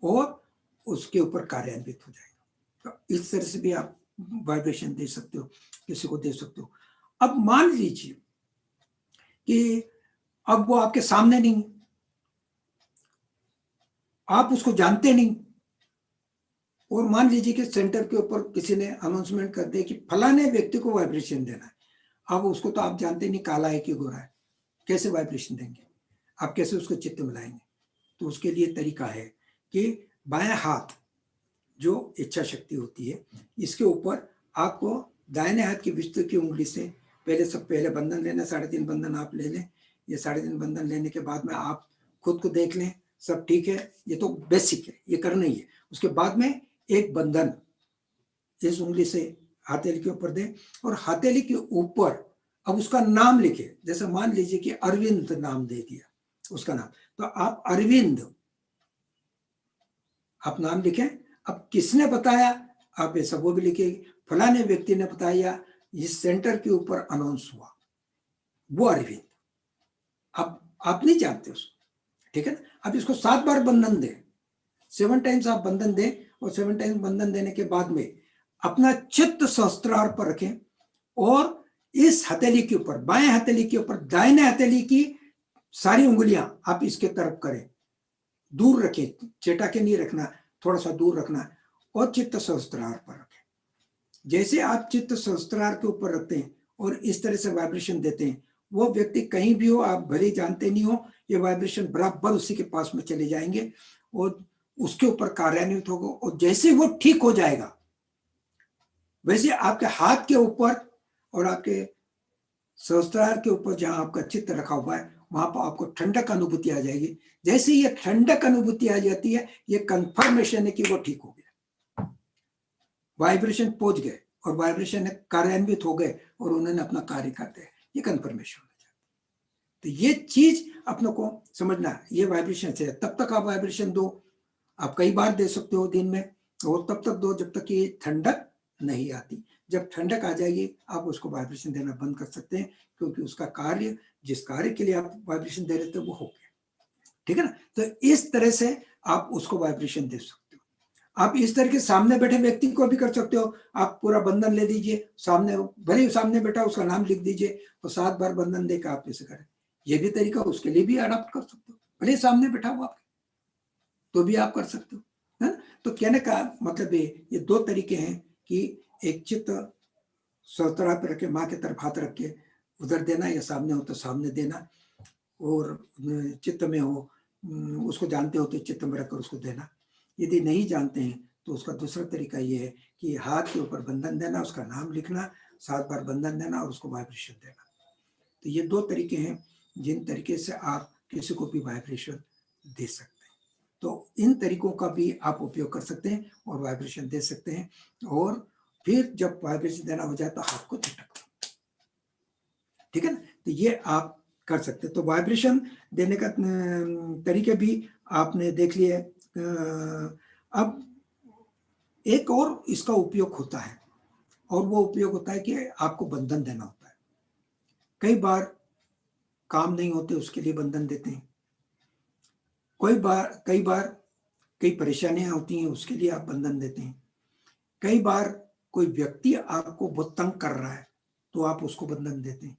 और उसके ऊपर कार्यान्वित हो जाएगा। तो इस तरह से भी आप वाइब्रेशन दे सकते हो, किसी को दे सकते हो। अब मान लीजिए कि अब वो आपके सामने नहीं, आप उसको जानते नहीं, और मान लीजिए कि सेंटर के ऊपर किसी ने अनाउंसमेंट कर दिया कि फलाने व्यक्ति को वाइब्रेशन देना है। अब उसको तो आप जानते नहीं काला है कि गोरा है, कैसे वाइब्रेशन देंगे, आप कैसे उसको चित्त मिलाएंगे? तो उसके लिए तरीका है कि बायां हाथ जो इच्छा शक्ति होती है, इसके ऊपर आपको दाहिने हाथ की विस्तृत की उंगली से पहले बंधन लेना, 3.5 बंधन आप ले लें। ये 3.5 बंधन लेने के बाद में आप खुद को देख लें सब ठीक है, ये तो बेसिक है, ये करना ही है। उसके बाद में एक बंधन इस उंगली से हथेली के ऊपर दें और हथेली के ऊपर अब उसका नाम लिखे। जैसे मान लीजिए कि अरविंद नाम दे दिया उसका नाम, तो आप अरविंद आप नाम लिखें। अब किसने बताया आप ऐसा वो भी लिखिए, फलाने व्यक्ति ने बताया, इस सेंटर के ऊपर अनाउंस हुआ, वो अरविंद। अब आप नहीं जानते उसको, ठीक है ना? अब इसको 7 बार बंधन दें, 7 टाइम्स आप बंधन दें और 7 टाइम्स बंधन देने के बाद में अपना चित्त सहस्त्रार पर रखें और इस हथेली के ऊपर, बाएं हथेली के ऊपर दाहिने हथेली की सारी उंगलियां आप इसके तरफ करें, दूर रखें, चेटा के नहीं रखना, थोड़ा सा दूर रखना और चित्त सहस्त्रार पर रखें। जैसे आप चित्त सहस्त्रार के ऊपर रखते हैं और इस तरह से वाइब्रेशन देते हैं, वो व्यक्ति कहीं भी हो, आप भले जानते नहीं हो, ये वाइब्रेशन बराबर उसी के पास में चले जाएंगे और उसके ऊपर कार्यान्वित होगा। और जैसे वो ठीक हो जाएगा, वैसे आपके हाथ के ऊपर और आपके सहस्त्रार के ऊपर जहां आपका चित्त रखा हुआ है, वहां पर आपको ठंडक अनुभूति आ जाएगी। जैसे ये ठंडक अनुभूति आ जाती है, ये कंफर्मेशन है कि वो ठीक हो गया, वाइब्रेशन पहुंच गए और वाइब्रेशन कार्यान्वित हो गए और उन्होंने अपना कार्य करते हैं, ये कंफर्मेशन हो जाता है। तो ये चीज अपनों को समझना, ये वाइब्रेशन से तब तक आप वाइब्रेशन दो, आप कई बार दे सकते हो दिन में, और तब तक दो जब तक ये ठंडक नहीं आती। जब ठंडक आ जाएगी आप उसको वाइब्रेशन देना बंद कर सकते हैं, क्योंकि उसका कार्य, जिस कार्य के लिए आप वाइब्रेशन दे रहे थे वो हो गया, ठीक है ना? तो इस तरह से आप उसको वाइब्रेशन दे सकते हो। आप इस तरह के सामने बैठे व्यक्ति को भी कर सकते हो, आप पूरा बंधन ले दीजिए, सामने भले ही सामने बैठा उसका नाम लिख दीजिए और 7 बार बंधन देकर आप ऐसे करें। ये भी तरीका उसके लिए भी अडॉप्ट कर सकते हो, भले ही सामने बैठा हुआ आपके, तो भी आप कर सकते हो, है? तो कहने का मतलब ये 2 तरीके हैं कि एक चित्त सहस्त्रार पे रख के माँ की तरफ हाथ रख के उधर देना, या सामने हो तो सामने देना, और चित्त में हो, उसको जानते हो तो चित्त में रखकर उसको देना। यदि नहीं जानते हैं तो उसका दूसरा तरीका ये है कि हाथ के ऊपर बंधन देना, उसका नाम लिखना, 7 बार बंधन देना और उसको वाइब्रेशन देना। तो ये 2 तरीके हैं जिन तरीके से आप किसी को भी वाइब्रेशन दे सकते हैं। तो इन तरीकों का भी आप उपयोग कर सकते हैं और वाइब्रेशन दे सकते हैं। और फिर जब वाइब्रेशन देना हो जाए तो हाथ को झटक दो, ठीक है ना? तो ये आप कर सकते हैं। तो वाइब्रेशन देने का तरीके भी आपने देख लिए। अब एक और इसका उपयोग होता है, और वो उपयोग होता है कि आपको बंधन देना होता है। कई बार काम नहीं होते, उसके लिए बंधन देते हैं। कई बार कई परेशानियां होती हैं, उसके लिए आप बंधन देते हैं। कई बार कोई व्यक्ति आपको बहुत तंग कर रहा है तो आप उसको बंधन देते हैं।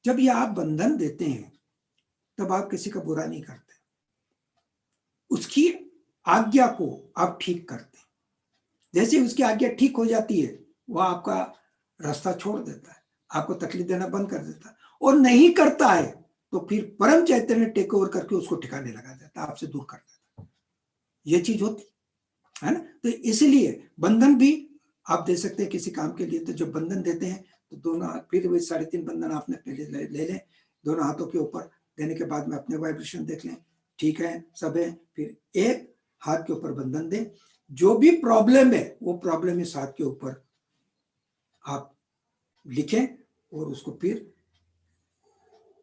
जब ये आप बंधन देते हैं तब आप किसी का बुरा नहीं करते, उसकी आज्ञा को आप ठीक करते हैं। जैसे उसकी आज्ञा ठीक हो जाती है, वह आपका रास्ता छोड़ देता है, आपको तकलीफ देना बंद कर देता है, और नहीं करता है तो फिर परम चैतन्य टेक ओवर करके उसको ठिकाने लगा देता है, आपसे दूर कर देता है। ये चीज होती है ना? तो इसलिए बंधन भी आप दे सकते हैं किसी काम के लिए। तो जब बंधन देते हैं तो दोनों, फिर वही 3.5 बंधन आपने पहले ले लें, दोनों हाथों के ऊपर देने के बाद में अपने वाइब्रेशन देख लें, ठीक है सब है। फिर एक हाथ के ऊपर बंधन दें, जो भी प्रॉब्लम है वो प्रॉब्लम इस हाथ के ऊपर आप लिखें और उसको फिर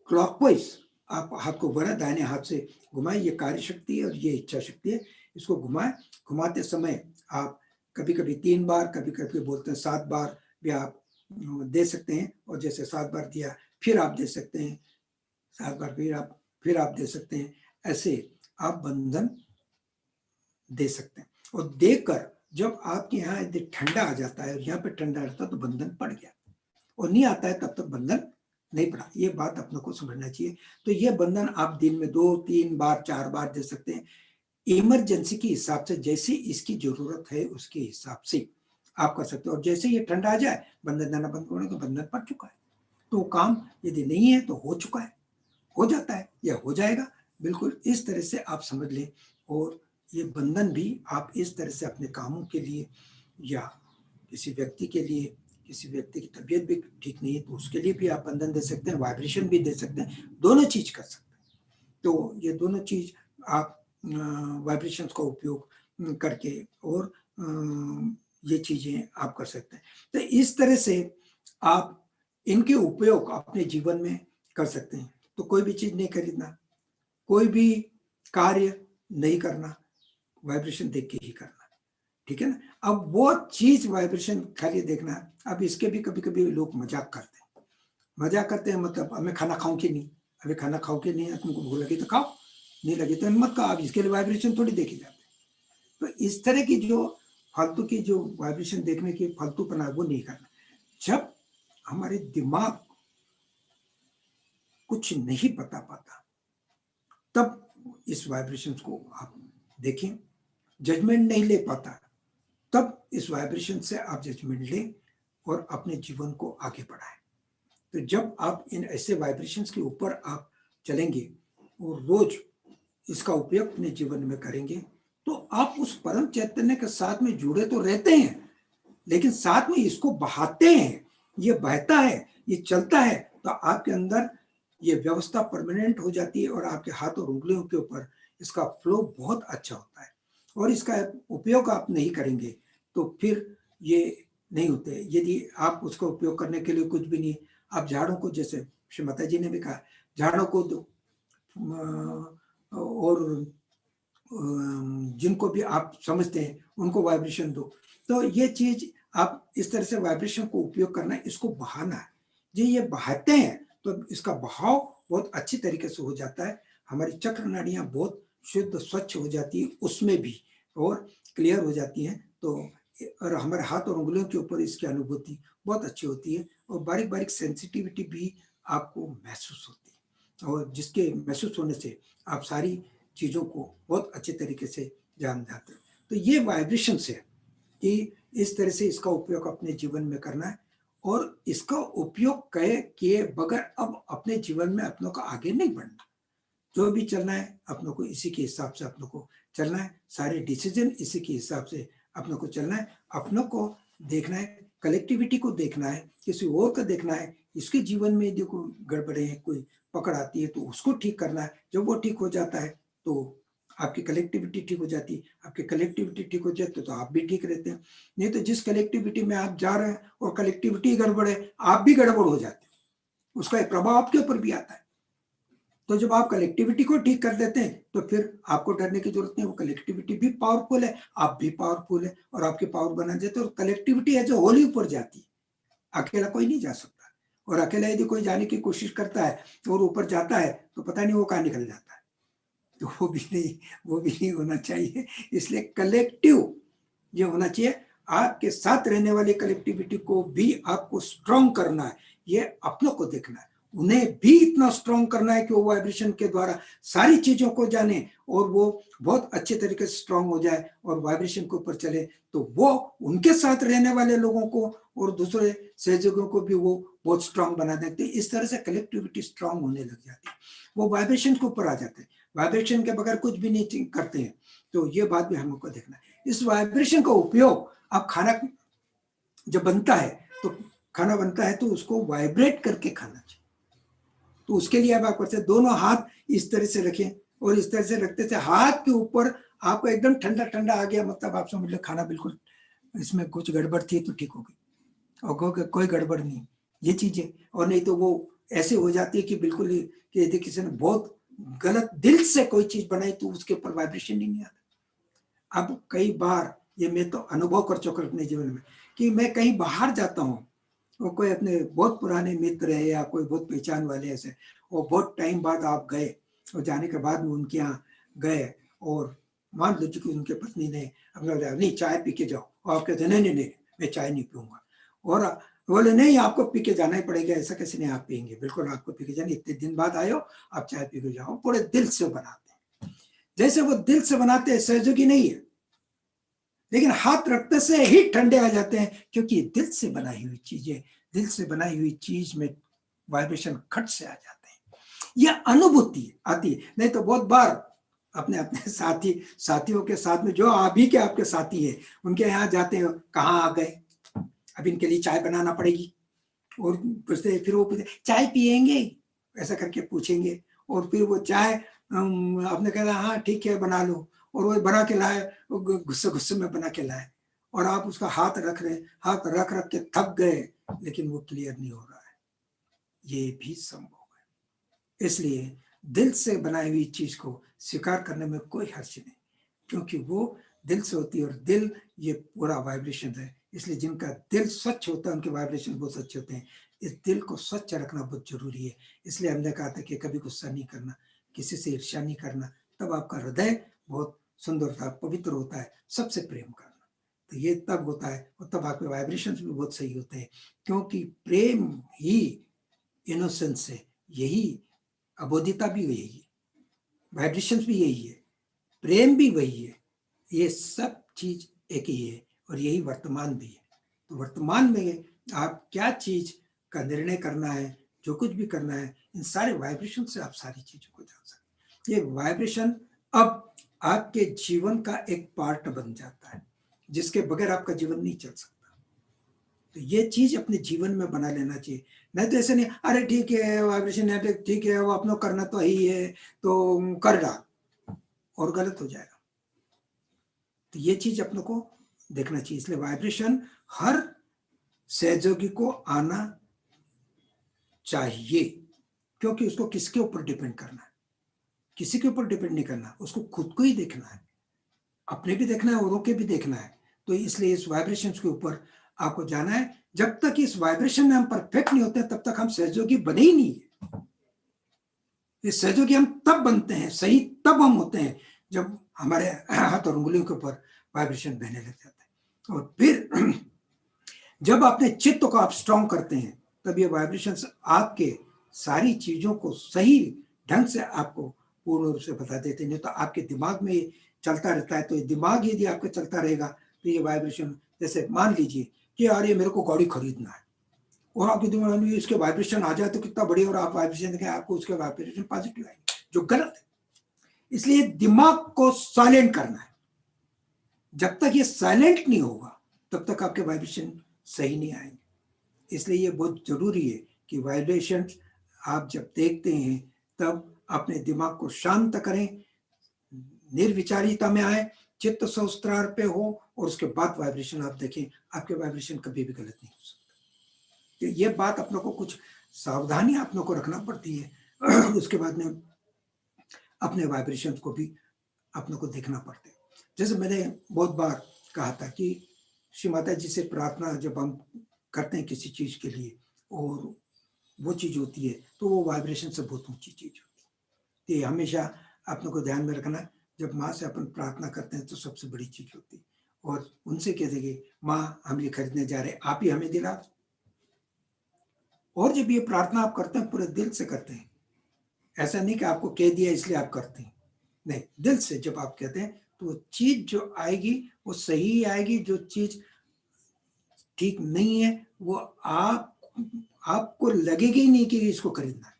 क्लॉकवाइज आप हाथ को बढ़ाएं, दाहिने हाथ से घुमाएं, ये कार्य शक्ति है और ये इच्छा शक्ति है। इसको घुमाएं, घुमाते समय आप कभी कभी 3 बार, कभी कभी बोलते हैं 7 बार भी आप दे सकते हैं। और जैसे 7 बार दिया फिर आप दे सकते हैं, 7 बार फिर आप दे सकते हैं। ऐसे आप बंधन दे सकते हैं। और देकर जब आपके यहाँ यदि ठंडा आ जाता है और यहाँ पे ठंडा रहता है तो बंधन पड़ गया, और नहीं आता है तब तक बंधन नहीं पड़ा। ये बात अपने को समझना चाहिए। तो ये बंधन आप दिन में 2, 3 बार, 4 बार दे सकते हैं, इमरजेंसी के हिसाब से, जैसे इसकी जरूरत है उसके हिसाब से आप कर सकते हो। और जैसे ये ठंडा आ जाए, बंधन देना बंद करो तो बंधन पड़ चुका है। तो काम यदि नहीं है तो हो चुका है, हो जाता है या हो जाएगा। बिल्कुल इस तरह से आप समझ लें। और ये बंधन भी आप इस तरह से अपने कामों के लिए या किसी व्यक्ति के लिए, किसी व्यक्ति की तबीयत भी ठीक नहीं है तो उसके लिए भी आप बंधन दे सकते हैं, वाइब्रेशन भी दे सकते हैं, दोनों चीज कर सकते हैं। तो ये दोनों चीज आप वाइब्रेशंस का उपयोग करके और ये चीजें आप कर सकते हैं। तो इस तरह से आप इनके उपयोग अपने जीवन में कर सकते हैं। तो कोई भी चीज नहीं खरीदना, कोई भी कार्य नहीं करना, वाइब्रेशन देख के ही करना, ठीक है ना। अब वो चीज वाइब्रेशन खाली देखना है। अब इसके भी कभी कभी लोग मजाक करते हैं, मतलब अब मैं खाना खाऊं कि नहीं, अभी खाना खाओ कि नहीं, तुमको भूख लगी तो खाओ, नहीं लगी तो मत खाओ। अब इसके लिए वाइब्रेशन थोड़ी देखी जाती है। तो इस तरह की जो फालतू की जो वाइब्रेशन देखने की फालतूपना वो नहीं करना। जब हमारे दिमाग कुछ नहीं बता पाता तब इस वाइब्रेशन को आप देखें। जजमेंट नहीं ले पाता तब इस वाइब्रेशन से आप जजमेंट लें और अपने जीवन को आगे बढ़ाएं। तो जब आप इन ऐसे वाइब्रेशंस के ऊपर आप चलेंगे और रोज इसका उपयोग अपने जीवन में करेंगे तो आप उस परम चैतन्य के साथ में जुड़े तो रहते हैं, लेकिन साथ में इसको बहाते हैं, ये बहता है, ये चलता है। तो आपके अंदर ये व्यवस्था परमानेंट हो जाती है और आपके हाथ और उंगलियों के ऊपर इसका फ्लो बहुत अच्छा होता है। और इसका उपयोग आप नहीं करेंगे तो फिर ये नहीं होते। यदि आप उसका उपयोग करने के लिए कुछ भी नहीं, आप झाड़ों को, जैसे श्री माता जी ने भी कहा, झाड़ों को दो और जिनको भी आप समझते हैं उनको वाइब्रेशन दो। तो ये चीज आप इस तरह से वाइब्रेशन को उपयोग करना है, इसको बहाना है। जी ये बहाते हैं तो इसका बहाव बहुत अच्छी तरीके से हो जाता है, हमारी चक्र नाड़ियां बहुत शुद्ध स्वच्छ हो जाती है उसमें भी, और क्लियर हो जाती हैं। तो और हमारे हाथ और उंगलियों के ऊपर इसकी अनुभूति बहुत अच्छी होती है और बारीक बारीक सेंसिटिविटी भी आपको महसूस होती है, और जिसके महसूस होने से आप सारी चीजों को बहुत अच्छे तरीके से जान जाते हैं। तो ये वाइब्रेशन है कि इस तरह से इसका उपयोग अपने जीवन में करना है, और इसका उपयोग किए बगैर अब अपने जीवन में अपनों का आगे नहीं बढ़ना। जो भी चलना है अपनों को इसी के हिसाब से अपनों को चलना है, सारे डिसीजन इसी के हिसाब से अपनों को चलना है। अपनों को देखना है, कलेक्टिविटी को देखना है, किसी और का देखना है। इसके जीवन में यदि कोई गड़बड़े हैं, कोई पकड़ आती है तो उसको ठीक करना है। जब वो ठीक हो जाता है तो आपकी कलेक्टिविटी ठीक हो जाती है, आपकी कलेक्टिविटी ठीक हो जाती है तो आप भी ठीक रहते हैं। नहीं तो जिस कलेक्टिविटी में आप जा रहे हैं और कलेक्टिविटी गड़बड़ है, आप भी गड़बड़ हो जाते हैं, उसका एक प्रभाव आपके ऊपर भी आता है। तो जब आप कलेक्टिविटी को ठीक कर देते हैं तो फिर आपको डरने की जरूरत नहीं, वो कलेक्टिविटी भी पावरफुल है, आप भी पावरफुल है, और आपके पावर बना देते हैं। और कलेक्टिविटी एज ए होल ही ऊपर जाती है, अकेला कोई नहीं जा सकता। और अकेला यदि कोई जाने की कोशिश करता है और ऊपर जाता है तो पता नहीं वो कहाँ निकल जाता है। तो वो भी नहीं होना चाहिए। इसलिए कलेक्टिव ये होना चाहिए। आपके साथ रहने वाली कलेक्टिविटी को भी आपको स्ट्रॉन्ग करना है, ये अपनों को देखना है, उन्हें भी इतना स्ट्रॉन्ग करना है कि वो वाइब्रेशन के द्वारा सारी चीजों को जाने और वो बहुत अच्छे तरीके से स्ट्रॉन्ग हो जाए और वाइब्रेशन के ऊपर चले। तो वो उनके साथ रहने वाले लोगों को और दूसरे सहयोगियों को भी वो बहुत स्ट्रॉन्ग बना देते हैं। इस तरह से कलेक्टिविटी स्ट्रॉन्ग होने लग जाती है, वो वाइब्रेशन के ऊपर आ जाते हैं। वाइब्रेशन के बगैर कुछ भी नहीं करते हैं। तो ये बात भी हमको देखना है। इस वाइब्रेशन का उपयोग, अब खाना जब बनता है तो खाना बनता है तो उसको वाइब्रेट करके खाना चाहिए। तो उसके लिए अब आप करते हैं, दोनों हाथ इस तरह से रखें और इस तरह से रखते थे हाथ के ऊपर आपको एकदम ठंडा ठंडा आ गया, मतलब आप समझ लो खाना बिल्कुल इसमें कुछ गड़बड़ थी तो ठीक हो गई, और कोई गड़बड़ नहीं, ये चीजें। और नहीं तो वो ऐसी हो जाती है कि बिल्कुल ही कि यदि किसी ने बहुत गलत दिल से कोई चीज बनाई तो उसके ऊपर वाइब्रेशन ही नहीं आता। अब कई बार ये मैं तो अनुभव कर चुका हूं अपने जीवन में कि मैं कहीं बाहर जाता हूँ, वो कोई अपने बहुत पुराने मित्र है या कोई बहुत पहचान वाले ऐसे, और बहुत टाइम बाद आप गए और जाने के बाद में उनके यहाँ गए और मान लीजिए कि उनके पत्नी ने अपना बोला, नहीं चाय पी के जाओ, और आप कहते नहीं नहीं नहीं मैं चाय नहीं पीऊंगा, और बोले नहीं आपको पी के जाना ही पड़ेगा, ऐसा कैसे नहीं आप पियेंगे, बिल्कुल आपको पी के जाना, इतने दिन बाद आए हो आप चाय पी के जाओ, पूरे दिल से बनाते हैं। जैसे वो दिल से बनाते हैं, सहयोगी नहीं है, लेकिन हाथ रखते से ही ठंडे आ जाते हैं, क्योंकि दिल से बनाई हुई चीजें, दिल से बनाई हुई चीज में वाइब्रेशन खट से आ जाते हैं। यह अनुभूति आती है। नहीं तो बहुत बार अपने अपने साथियों के साथ में, जो अभी के आपके साथी है उनके यहाँ जाते हैं, कहाँ आ गए, अब इनके लिए चाय बनाना पड़ेगी, और पूछते फिर वो पूछते चाय पियेंगे, ऐसा करके पूछेंगे, और फिर वो चाय आपने कहा हाँ ठीक है बना लो, और वो बना के लाए, गुस्से गुस्से में बना के लाए, और आप उसका हाथ रख रहे, हाथ रख रख के थक गए, लेकिन वो क्लियर नहीं हो रहा है। ये भी संभव है। इसलिए दिल से बनाई हुई चीज को स्वीकार करने में कोई हर्ज नहीं, क्योंकि वो दिल से होती है, और दिल ये पूरा वाइब्रेशन है। इसलिए जिनका दिल स्वच्छ होता है उनके वाइब्रेशन बहुत अच्छे होते हैं। इस दिल को स्वच्छ रखना बहुत जरूरी है। इसलिए हमने कहा था कि कभी गुस्सा नहीं करना, किसी से ईर्ष्या नहीं करना, तब आपका हृदय बहुत सुंदर होता है, पवित्र होता है, सबसे प्रेम करना, तो ये तब होता है, और तब आपके वाइब्रेशंस भी बहुत सही होते हैं, क्योंकि प्रेम ही इनोसेंस है, यही अबोधिता भी यही है, वाइब्रेशंस भी यही है, प्रेम भी वही है, ये सब चीज एक ही है, और यही वर्तमान भी है। तो वर्तमान में आप क्या चीज का निर्णय करना है, जो कुछ भी करना है, इन सारे वाइब्रेशन से आप सारी चीजों को जान सकते हैं। ये वाइब्रेशन अब आपके जीवन का एक पार्ट बन जाता है, जिसके बगैर आपका जीवन नहीं चल सकता। तो ये चीज अपने जीवन में बना लेना चाहिए। नहीं तो ऐसे नहीं अरे ठीक है वाइब्रेशन है ठीक है वो अपना करना तो ही है तो कर डाल, और गलत हो जाएगा। तो ये चीज अपने को देखना चाहिए। इसलिए वाइब्रेशन हर सहयोगी को आना चाहिए, क्योंकि उसको किसके ऊपर डिपेंड करना है, किसी के ऊपर डिपेंड नहीं करना, उसको खुद को ही देखना है, अपने भी देखना है, औरों के भी देखना है। तो इसलिए इस वाइब्रेशन के ऊपर आपको जाना है। जब तक इस वाइब्रेशन में हम परफेक्ट नहीं होते तब तक हम सहयोगी बने ही नहीं है। ये सहयोगी हम तब बनते हैं, सही तब हम होते हैं जब हमारे हाथ और उंगलियों के ऊपर वाइब्रेशन बहने लग जाता है। और फिर जब अपने चित्त को आप स्ट्रांग करते हैं, तब ये वाइब्रेशंस आपके सारी चीजों को सही ढंग से आपको पूर्ण रूप से बता देते हैं। नहीं तो आपके दिमाग में ये चलता रहता है, तो ये दिमाग यदि आपका चलता रहेगा तो ये वाइब्रेशन, जैसे मान लीजिए कि यार ये मेरे को गाड़ी खरीदना है, और आपके दिमाग में इसके वाइब्रेशन आ जाए तो कितना बढ़िया, और आप वाइब्रेशन देखें आपको उसके वाइब्रेशन पॉजिटिव आएंगे, जो गलत है। इसलिए दिमाग को साइलेंट करना है। जब तक ये साइलेंट नहीं होगा तब तक आपके वाइब्रेशन सही नहीं आएंगे। इसलिए ये बहुत जरूरी है कि वाइब्रेशन आप जब देखते हैं तब अपने दिमाग को शांत करें, निर्विचारिता में आए, चित्त सहस्त्रार पे हो, और उसके बाद वाइब्रेशन आप देखें, आपके वाइब्रेशन कभी भी गलत नहीं हो सकता। तो ये बात अपनों को कुछ सावधानी अपनों को रखना पड़ती है। उसके बाद में अपने वाइब्रेशन को भी अपनों को देखना पड़ता है। जैसे मैंने बहुत बार कहा था कि श्री माता जी से प्रार्थना जब हम करते हैं किसी चीज के लिए, और वो चीज होती है तो वो वाइब्रेशन से बहुत ऊंची चीज होती है। ये हमेशा अपने को ध्यान में रखना, जब माँ से अपन प्रार्थना करते हैं तो सबसे बड़ी चीज होती है, और उनसे कह देंगे माँ हम ये खरीदने जा रहे हैं, आप ही हमें दिला दो। और जब ये प्रार्थना आप करते हैं पूरे दिल से करते हैं, ऐसा नहीं कि आपको कह दिया इसलिए आप करते हैं, नहीं, दिल से जब आप कहते हैं तो वो चीज जो आएगी वो सही आएगी। जो चीज ठीक नहीं है वो आपको लगेगी ही नहीं कि इसको खरीदना है।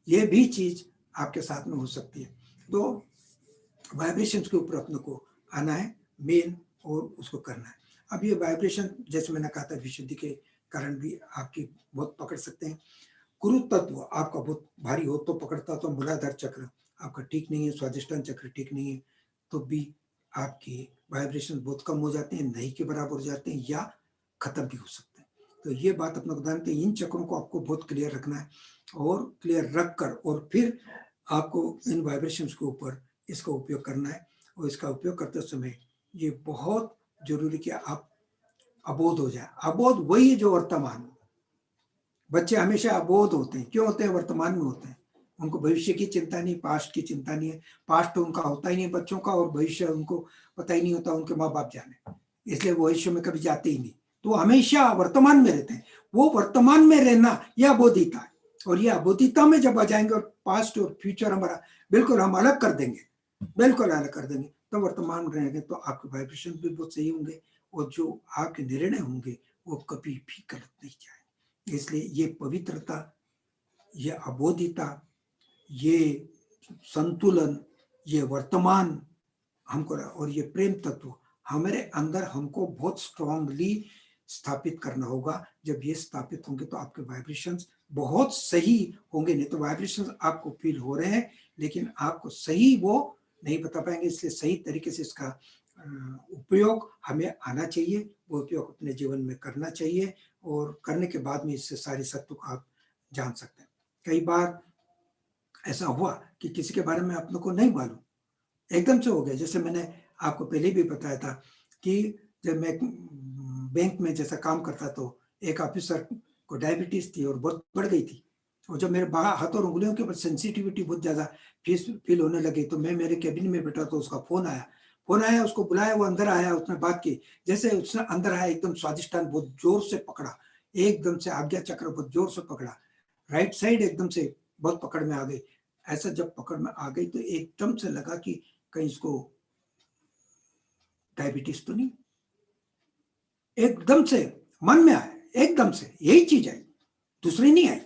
ये भी चीज आपके साथ में हो सकती है। तो वाइब्रेशन के ऊपर अपने को आना है मेन, और उसको करना है। अब ये वाइब्रेशन जैसे मैंने कहा था विशुद्धि के कारण भी आपकी बहुत पकड़ सकते हैं। गुरु तत्व आपका बहुत भारी हो तो पकड़ता, तो मूलाधार चक्र आपका ठीक नहीं है, स्वादिष्टान चक्र ठीक नहीं है, तो भी आपकी वाइब्रेशन बहुत कम हो जाते हैं, नहीं के बराबर हो जाते हैं, या खत्म भी हो सकते हैं। तो ये बात अपने को ध्यान दें, इन चक्रों को आपको बहुत क्लियर रखना है और क्लियर रख कर और फिर आपको इन वाइब्रेशंस के ऊपर इसका उपयोग करना है। और इसका उपयोग करते समय ये बहुत जरूरी कि आप अबोध हो जाए। अबोध वही है जो वर्तमान। बच्चे हमेशा अबोध होते हैं, क्यों होते हैं? वर्तमान में होते हैं। उनको भविष्य की चिंता नहीं, पास्ट की चिंता नहीं है। पास्ट तो उनका होता ही नहीं बच्चों का, और भविष्य उनको पता ही नहीं होता, उनके माँ बाप जाने, इसलिए वो भविष्य में कभी जाते ही नहीं। तो हमेशा वर्तमान में रहते हैं। वो वर्तमान में रहना यह अबोधिता है। और ये अबोधिता में जब आ जाएंगे और पास्ट और फ्यूचर हमारा बिल्कुल हम अलग कर देंगे, बिल्कुल अलग कर देंगे, तो वर्तमान में रहेंगे तो आपके वाइब्रेशन भी बहुत सही होंगे और जो आपके निर्णय होंगे वो कभी भी गलत नहीं जाएंगे। इसलिए ये पवित्रता, ये अबोधिता, ये संतुलन, ये वर्तमान हमको, और ये प्रेम तत्व हमारे अंदर हमको बहुत स्ट्रांगली स्थापित करना होगा। जब ये स्थापित होंगे तो आपके वाइब्रेशंस बहुत सही होंगे। नहीं तो वाइब्रेशंस आपको फील हो रहे हैं लेकिन आपको सही वो नहीं बता पाएंगे। इसलिए सही तरीके से इसका उपयोग हमें आना चाहिए, वो उपयोग अपने जीवन में करना चाहिए, और करने के बाद में इससे सारी सत्य को आप जान सकते हैं। कई बार ऐसा हुआ कि किसी के बारे में अपने को नहीं मालूम, एकदम से हो गया। जैसे मैंने आपको पहले भी बताया था कि जब मैं बैंक में जैसा काम करता तो एक ऑफिसर को डायबिटीज थी और बहुत बढ़ गई थी, और जब मेरे हाथ और उंगलियों के ऊपर सेंसिटिविटी बहुत ज्यादा फील होने लगी तो मैं मेरे कैबिन में बैठा तो उसका फोन आया, उसको बुलाया, वो अंदर आया, उसने बात की। जैसे उसने अंदर आया एकदम स्वादिष्टान बहुत जोर से पकड़ा, एकदम से आज्ञा चक्र बहुत जोर से पकड़ा, राइट साइड एकदम से बहुत पकड़ में आ गई। ऐसा जब पकड़ में आ गई तो एकदम से लगा कि कहीं इसको डायबिटीज तो नहीं। एकदम से मन में आया, एकदम से यही चीज आई, दूसरी नहीं आई।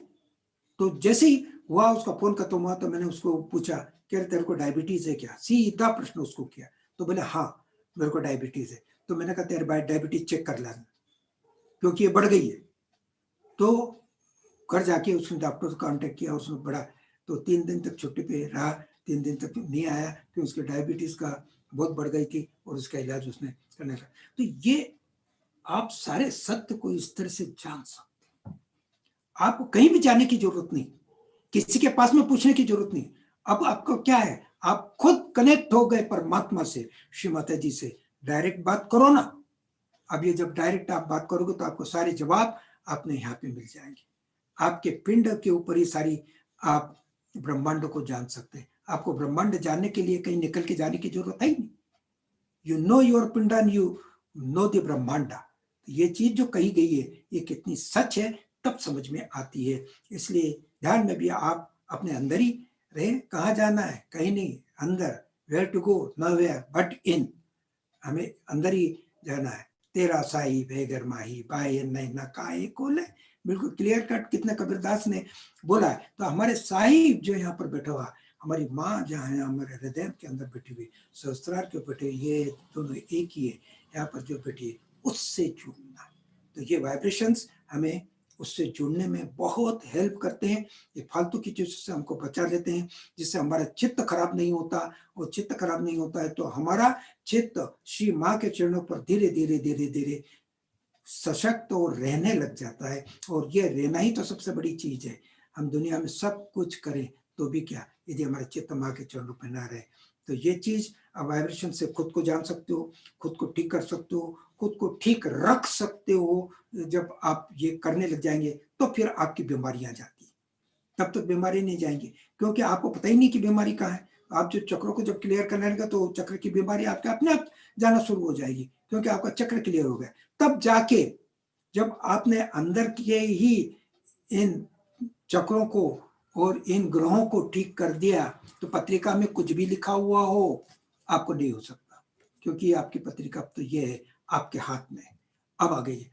तो जैसे ही हुआ उसका फोन खत्म हुआ तो मैंने उसको पूछा कि तेरे को डायबिटीज है क्या? सीधा प्रश्न उसको किया। तो बोले हाँ मेरे को डायबिटीज है। तो मैंने कहा तेरे भाई डायबिटीज चेक कर लेना क्योंकि ये बढ़ गई है। तो घर जाके उसने डॉक्टर से कांटेक्ट किया, उसने बढ़ा, तो 3 दिन तक छुट्टी पे रहा, 3 दिन तक नहीं आया कि उसके डायबिटीज का बहुत बढ़ गई थी और उसका इलाज उसने करने लगा। तो ये आप सारे सत्य को इस तरह से जान सकते हैं। आपको कहीं भी जाने की जरूरत नहीं, किसी के पास में पूछने की जरूरत नहीं। अब आपको क्या है, आप खुद कनेक्ट हो गए परमात्मा से, श्री माता जी से। डायरेक्ट बात करो ना। अब ये जब डायरेक्ट आप बात करोगे तो आपको सारे जवाब अपने यहाँ पे मिल जाएंगे। आपके पिंड के ऊपर ही सारी आप ब्रह्मांड को जान सकते हैं। आपको ब्रह्मांड जानने के लिए कहीं निकल के जाने की जरूरत है ही नहीं। यू नो योर पिंड एंड यू नो द ब्रह्मांडा। ये चीज जो कही गई है ये कितनी सच है तब समझ में आती है। इसलिए ध्यान में भी आप अपने अंदर ही रहे। कहाँ जाना है? कहीं नहीं, अंदर। Where to go, nowhere but in. हमें अंदर ही जाना है। तेरा साई बेगर माही बाय नहीं ना काहे कोले, बिल्कुल क्लियर कट कितने कबीरदास ने बोला है। तो हमारे साहिब जो यहाँ पर बैठा हुआ, हमारी माँ जहाँ है हमारे हृदय के अंदर बैठी हुई, सहस्त्रार के बैठे, ये दोनों एक ही है। यहाँ पर जो बैठी है उससे जुड़ना। तो ये वाइब्रेशंस हमें उससे जुड़ने में बहुत हेल्प करते हैं। ये फालतू की चीजों से हमको बचा लेते हैं, जिससे हमारा चित्त खराब नहीं होता। और चित्त खराब नहीं होता है तो हमारा चित्त श्री माँ के चरणों पर धीरे धीरे धीरे धीरे सशक्त और रहने लग जाता है। और ये रहना ही तो सबसे बड़ी चीज है। हम दुनिया में सब कुछ करें तो भी क्या, यदि हमारा चित्त माँ के चरणों पर ना रहे। तो ये चीज अब वाइब्रेशन से खुद को जान सकते हो, खुद को ठीक कर सकते हो, खुद को ठीक रख सकते हो। जब आप ये करने लग जाएंगे तो फिर आपकी बीमारियां जाती है। तब तक बीमारी नहीं जाएंगी क्योंकि आपको पता ही नहीं कि बीमारी कहाँ है। आप जो चक्रों को जब क्लियर करने लगा तो चक्र की बीमारी आपके अपने आप जाना शुरू हो जाएगी, क्योंकि आपका चक्र क्लियर हो गया। तब जाके जब आपने अंदर के ही इन चक्रों को और इन ग्रहों को ठीक कर दिया तो पत्रिका में कुछ भी लिखा हुआ हो आपको नहीं हो सकता, क्योंकि आपकी पत्रिका तो ये है आपके हाथ में। अब आ गई,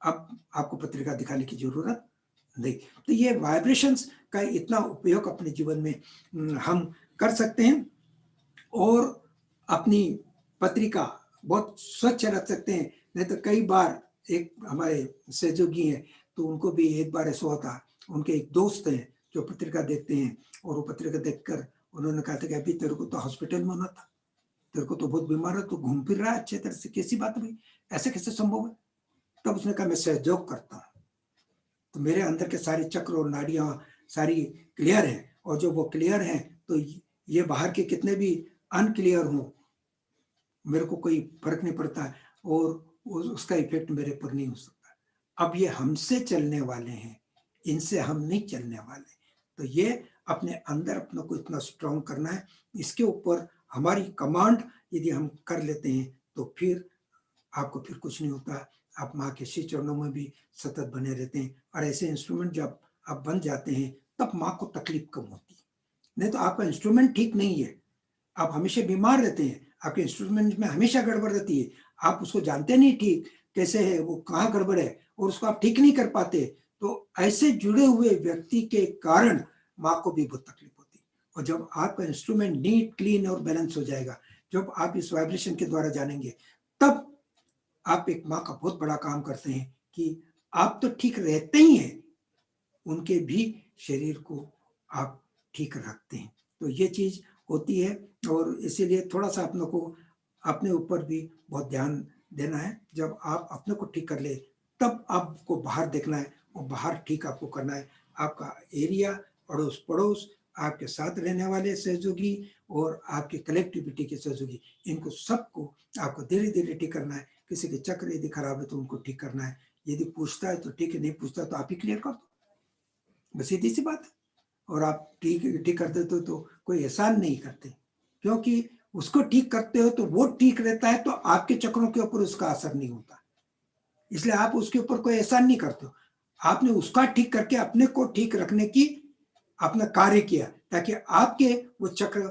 अब आपको पत्रिका दिखाने की जरूरत नहीं। तो ये वाइब्रेशंस का इतना उपयोग अपने जीवन में हम कर सकते हैं और अपनी पत्रिका बहुत स्वच्छ रख सकते हैं। नहीं तो कई बार एक हमारे सहयोगी हैं तो उनको भी एक बार ऐसा होता, उनके एक दोस्त हैं जो पत्रिका देखते हैं और वो पत्रिका देखकर उन्होंने कहा था कि अभी तेरे को तो हॉस्पिटल में होना था, तेरे को तो बहुत बीमार है, तो घूम फिर रहा है अच्छे तरह से, कैसी बात भाई, ऐसे कैसे संभव है? तब उसने कहा मैं सहयोग करता हूँ। तो मेरे अंदर के सारे चक्र और नाड़ियां सारी क्लियर हैं, और जो वो क्लियर हैं तो ये बाहर के कितने भी अनक्लियर हों, मेरे को कोई फर्क नहीं पड़ता है, और उसका इफेक्ट मेरे पर नहीं हो सकता। अब ये हमसे चलने वाले हैं, इनसे हम नहीं चलने वाले। तो ये अपने अंदर अपने को इतना स्ट्रांग करना है, इसके ऊपर हमारी कमांड यदि हम कर लेते हैं तो फिर आपको फिर कुछ नहीं होता। आप माँ के श्री चरणों में भी सतत बने रहते हैं, और ऐसे इंस्ट्रूमेंट जब आप बन जाते हैं तब माँ को तकलीफ कम होती है। नहीं तो आपका इंस्ट्रूमेंट ठीक नहीं है, आप हमेशा बीमार रहते हैं, आपके इंस्ट्रूमेंट में हमेशा गड़बड़ रहती है, आप उसको जानते नहीं ठीक कैसे है, वो कहाँ गड़बड़ है, और उसको आप ठीक नहीं कर पाते। तो ऐसे जुड़े हुए व्यक्ति के कारण माँ को भी बहुत तकलीफ होती है। और जब आपका इंस्ट्रूमेंट नीट, क्लीन और बैलेंस हो जाएगा, जब आप इस वाइब्रेशन के द्वारा जानेंगे, तब आप एक माँ का बहुत बड़ा काम करते हैं कि आप तो ठीक रहते ही हैं, उनके भी शरीर को आप ठीक रखते हैं। तो ये चीज होती है, और इसीलिए थोड़ा सा अपने को अपने ऊपर भी बहुत ध्यान देना है। जब आप अपने को ठीक कर ले, तब आपको बाहर देखना है, और बाहर ठीक आपको करना है। आपका एरिया, अड़ोस पड़ोस, आपके साथ रहने वाले सहयोगी और आपकी कलेक्टिविटी के सहयोगी, इनको सबको आपको धीरे धीरे ठीक करना है। किसी के चक्र यदि खराब है तो उनको ठीक करना है, यदि पूछता है तो ठीक है, नहीं पूछता तो आप ही क्लियर कर दो, बस सीधी सी बात है। और आप ठीक ठीक कर देते हो तो कोई एहसान नहीं करते, क्योंकि उसको ठीक करते हो तो वो ठीक रहता है, तो आपके चक्रों के ऊपर उसका असर नहीं होता, इसलिए आप उसके ऊपर कोई एहसान नहीं करते हो। आपने उसका ठीक करके अपने को ठीक रखने की अपना कार्य किया, ताकि आपके वो चक्र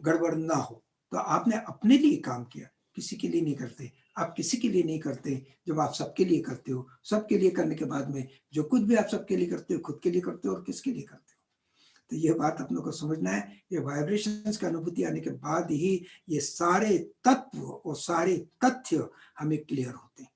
गड़बड़ ना हो। तो आपने अपने लिए काम किया, किसी के लिए नहीं करते। आप किसी के लिए नहीं करते जब आप सबके लिए करते हो। सबके लिए करने के बाद में जो कुछ भी आप सबके लिए करते हो, खुद के लिए करते हो और किसके लिए करते हो। तो ये बात अपनों को समझना है। ये वाइब्रेशंस की अनुभूति आने के बाद ही ये सारे तत्व और सारे तथ्य हमें क्लियर होते हैं,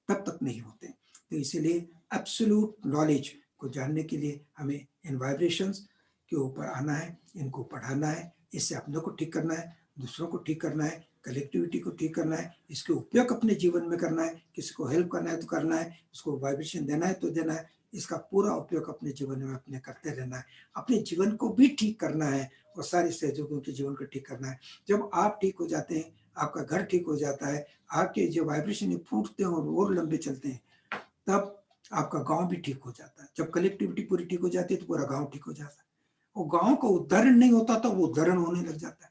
तब तक नहीं होते। तो इसीलिए एब्सोल्यूट नॉलेज को जानने के लिए हमें इन वाइब्रेशंस के ऊपर आना है, इनको पढ़ाना है, इससे अपने को ठीक करना है, दूसरों को ठीक करना है, कलेक्टिविटी को ठीक करना है, इसके उपयोग अपने जीवन में करना है, किसी को हेल्प करना है तो करना है, इसको वाइब्रेशन देना है तो देना है, इसका पूरा उपयोग अपने जीवन में अपने करते रहना है। अपने जीवन को भी ठीक करना है और सारे सहयोगियों के जीवन को ठीक करना है। जब आप ठीक हो जाते हैं, आपका घर ठीक हो जाता है, आपके जो वाइब्रेशन फूटते हैं और लंबे चलते हैं, तब आपका गांव भी ठीक हो जाता है। जब कलेक्टिविटी पूरी ठीक हो जाती है तो पूरा गांव ठीक हो जाता है। और गांव का उद्धारण नहीं होता तो वो उद्धारण होने लग जाता है।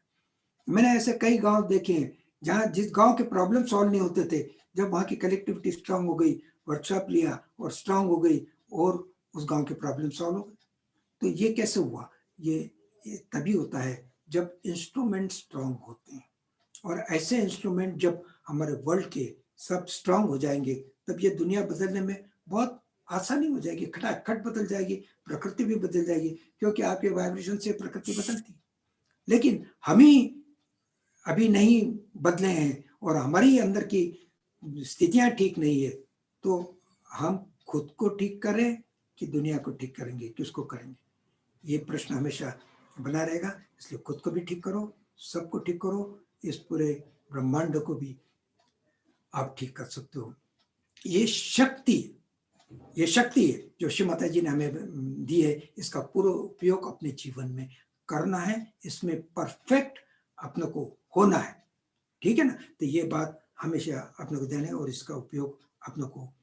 मैंने ऐसे कई गांव देखे हैं जहां जिस गांव के प्रॉब्लम सॉल्व नहीं होते थे, जब वहां की कलेक्टिविटी स्ट्रांग हो गई, वर्कशॉप लिया और स्ट्रांग हो गई, और उस गांव के प्रॉब्लम सॉल्व हो गए। तो ये कैसे हुआ? ये तभी होता है जब इंस्ट्रूमेंट स्ट्रांग होते हैं। और ऐसे इंस्ट्रूमेंट जब हमारे वर्ल्ड के सब स्ट्रांग हो जाएंगे, तब ये दुनिया बदलने में बहुत आसानी हो जाएगी, खटाखट बदल जाएगी, प्रकृति भी बदल जाएगी, क्योंकि आपके वाइब्रेशन से प्रकृति बदलती। लेकिन हम ही अभी नहीं बदले हैं और हमारी अंदर की स्थितियां ठीक नहीं है, तो हम खुद को ठीक करें कि दुनिया को ठीक करेंगे, किसको करेंगे? ये प्रश्न हमेशा बना रहेगा। इसलिए खुद को भी ठीक करो, सबको ठीक करो, इस पूरे ब्रह्मांड को भी आप ठीक कर सकते हो। ये शक्ति है जो शिव माता जी ने हमें दी है, इसका पूरा उपयोग अपने जीवन में करना है, इसमें परफेक्ट अपने को होना है। ठीक है ना? तो ये बात हमेशा अपने को देना है, और इसका उपयोग अपने को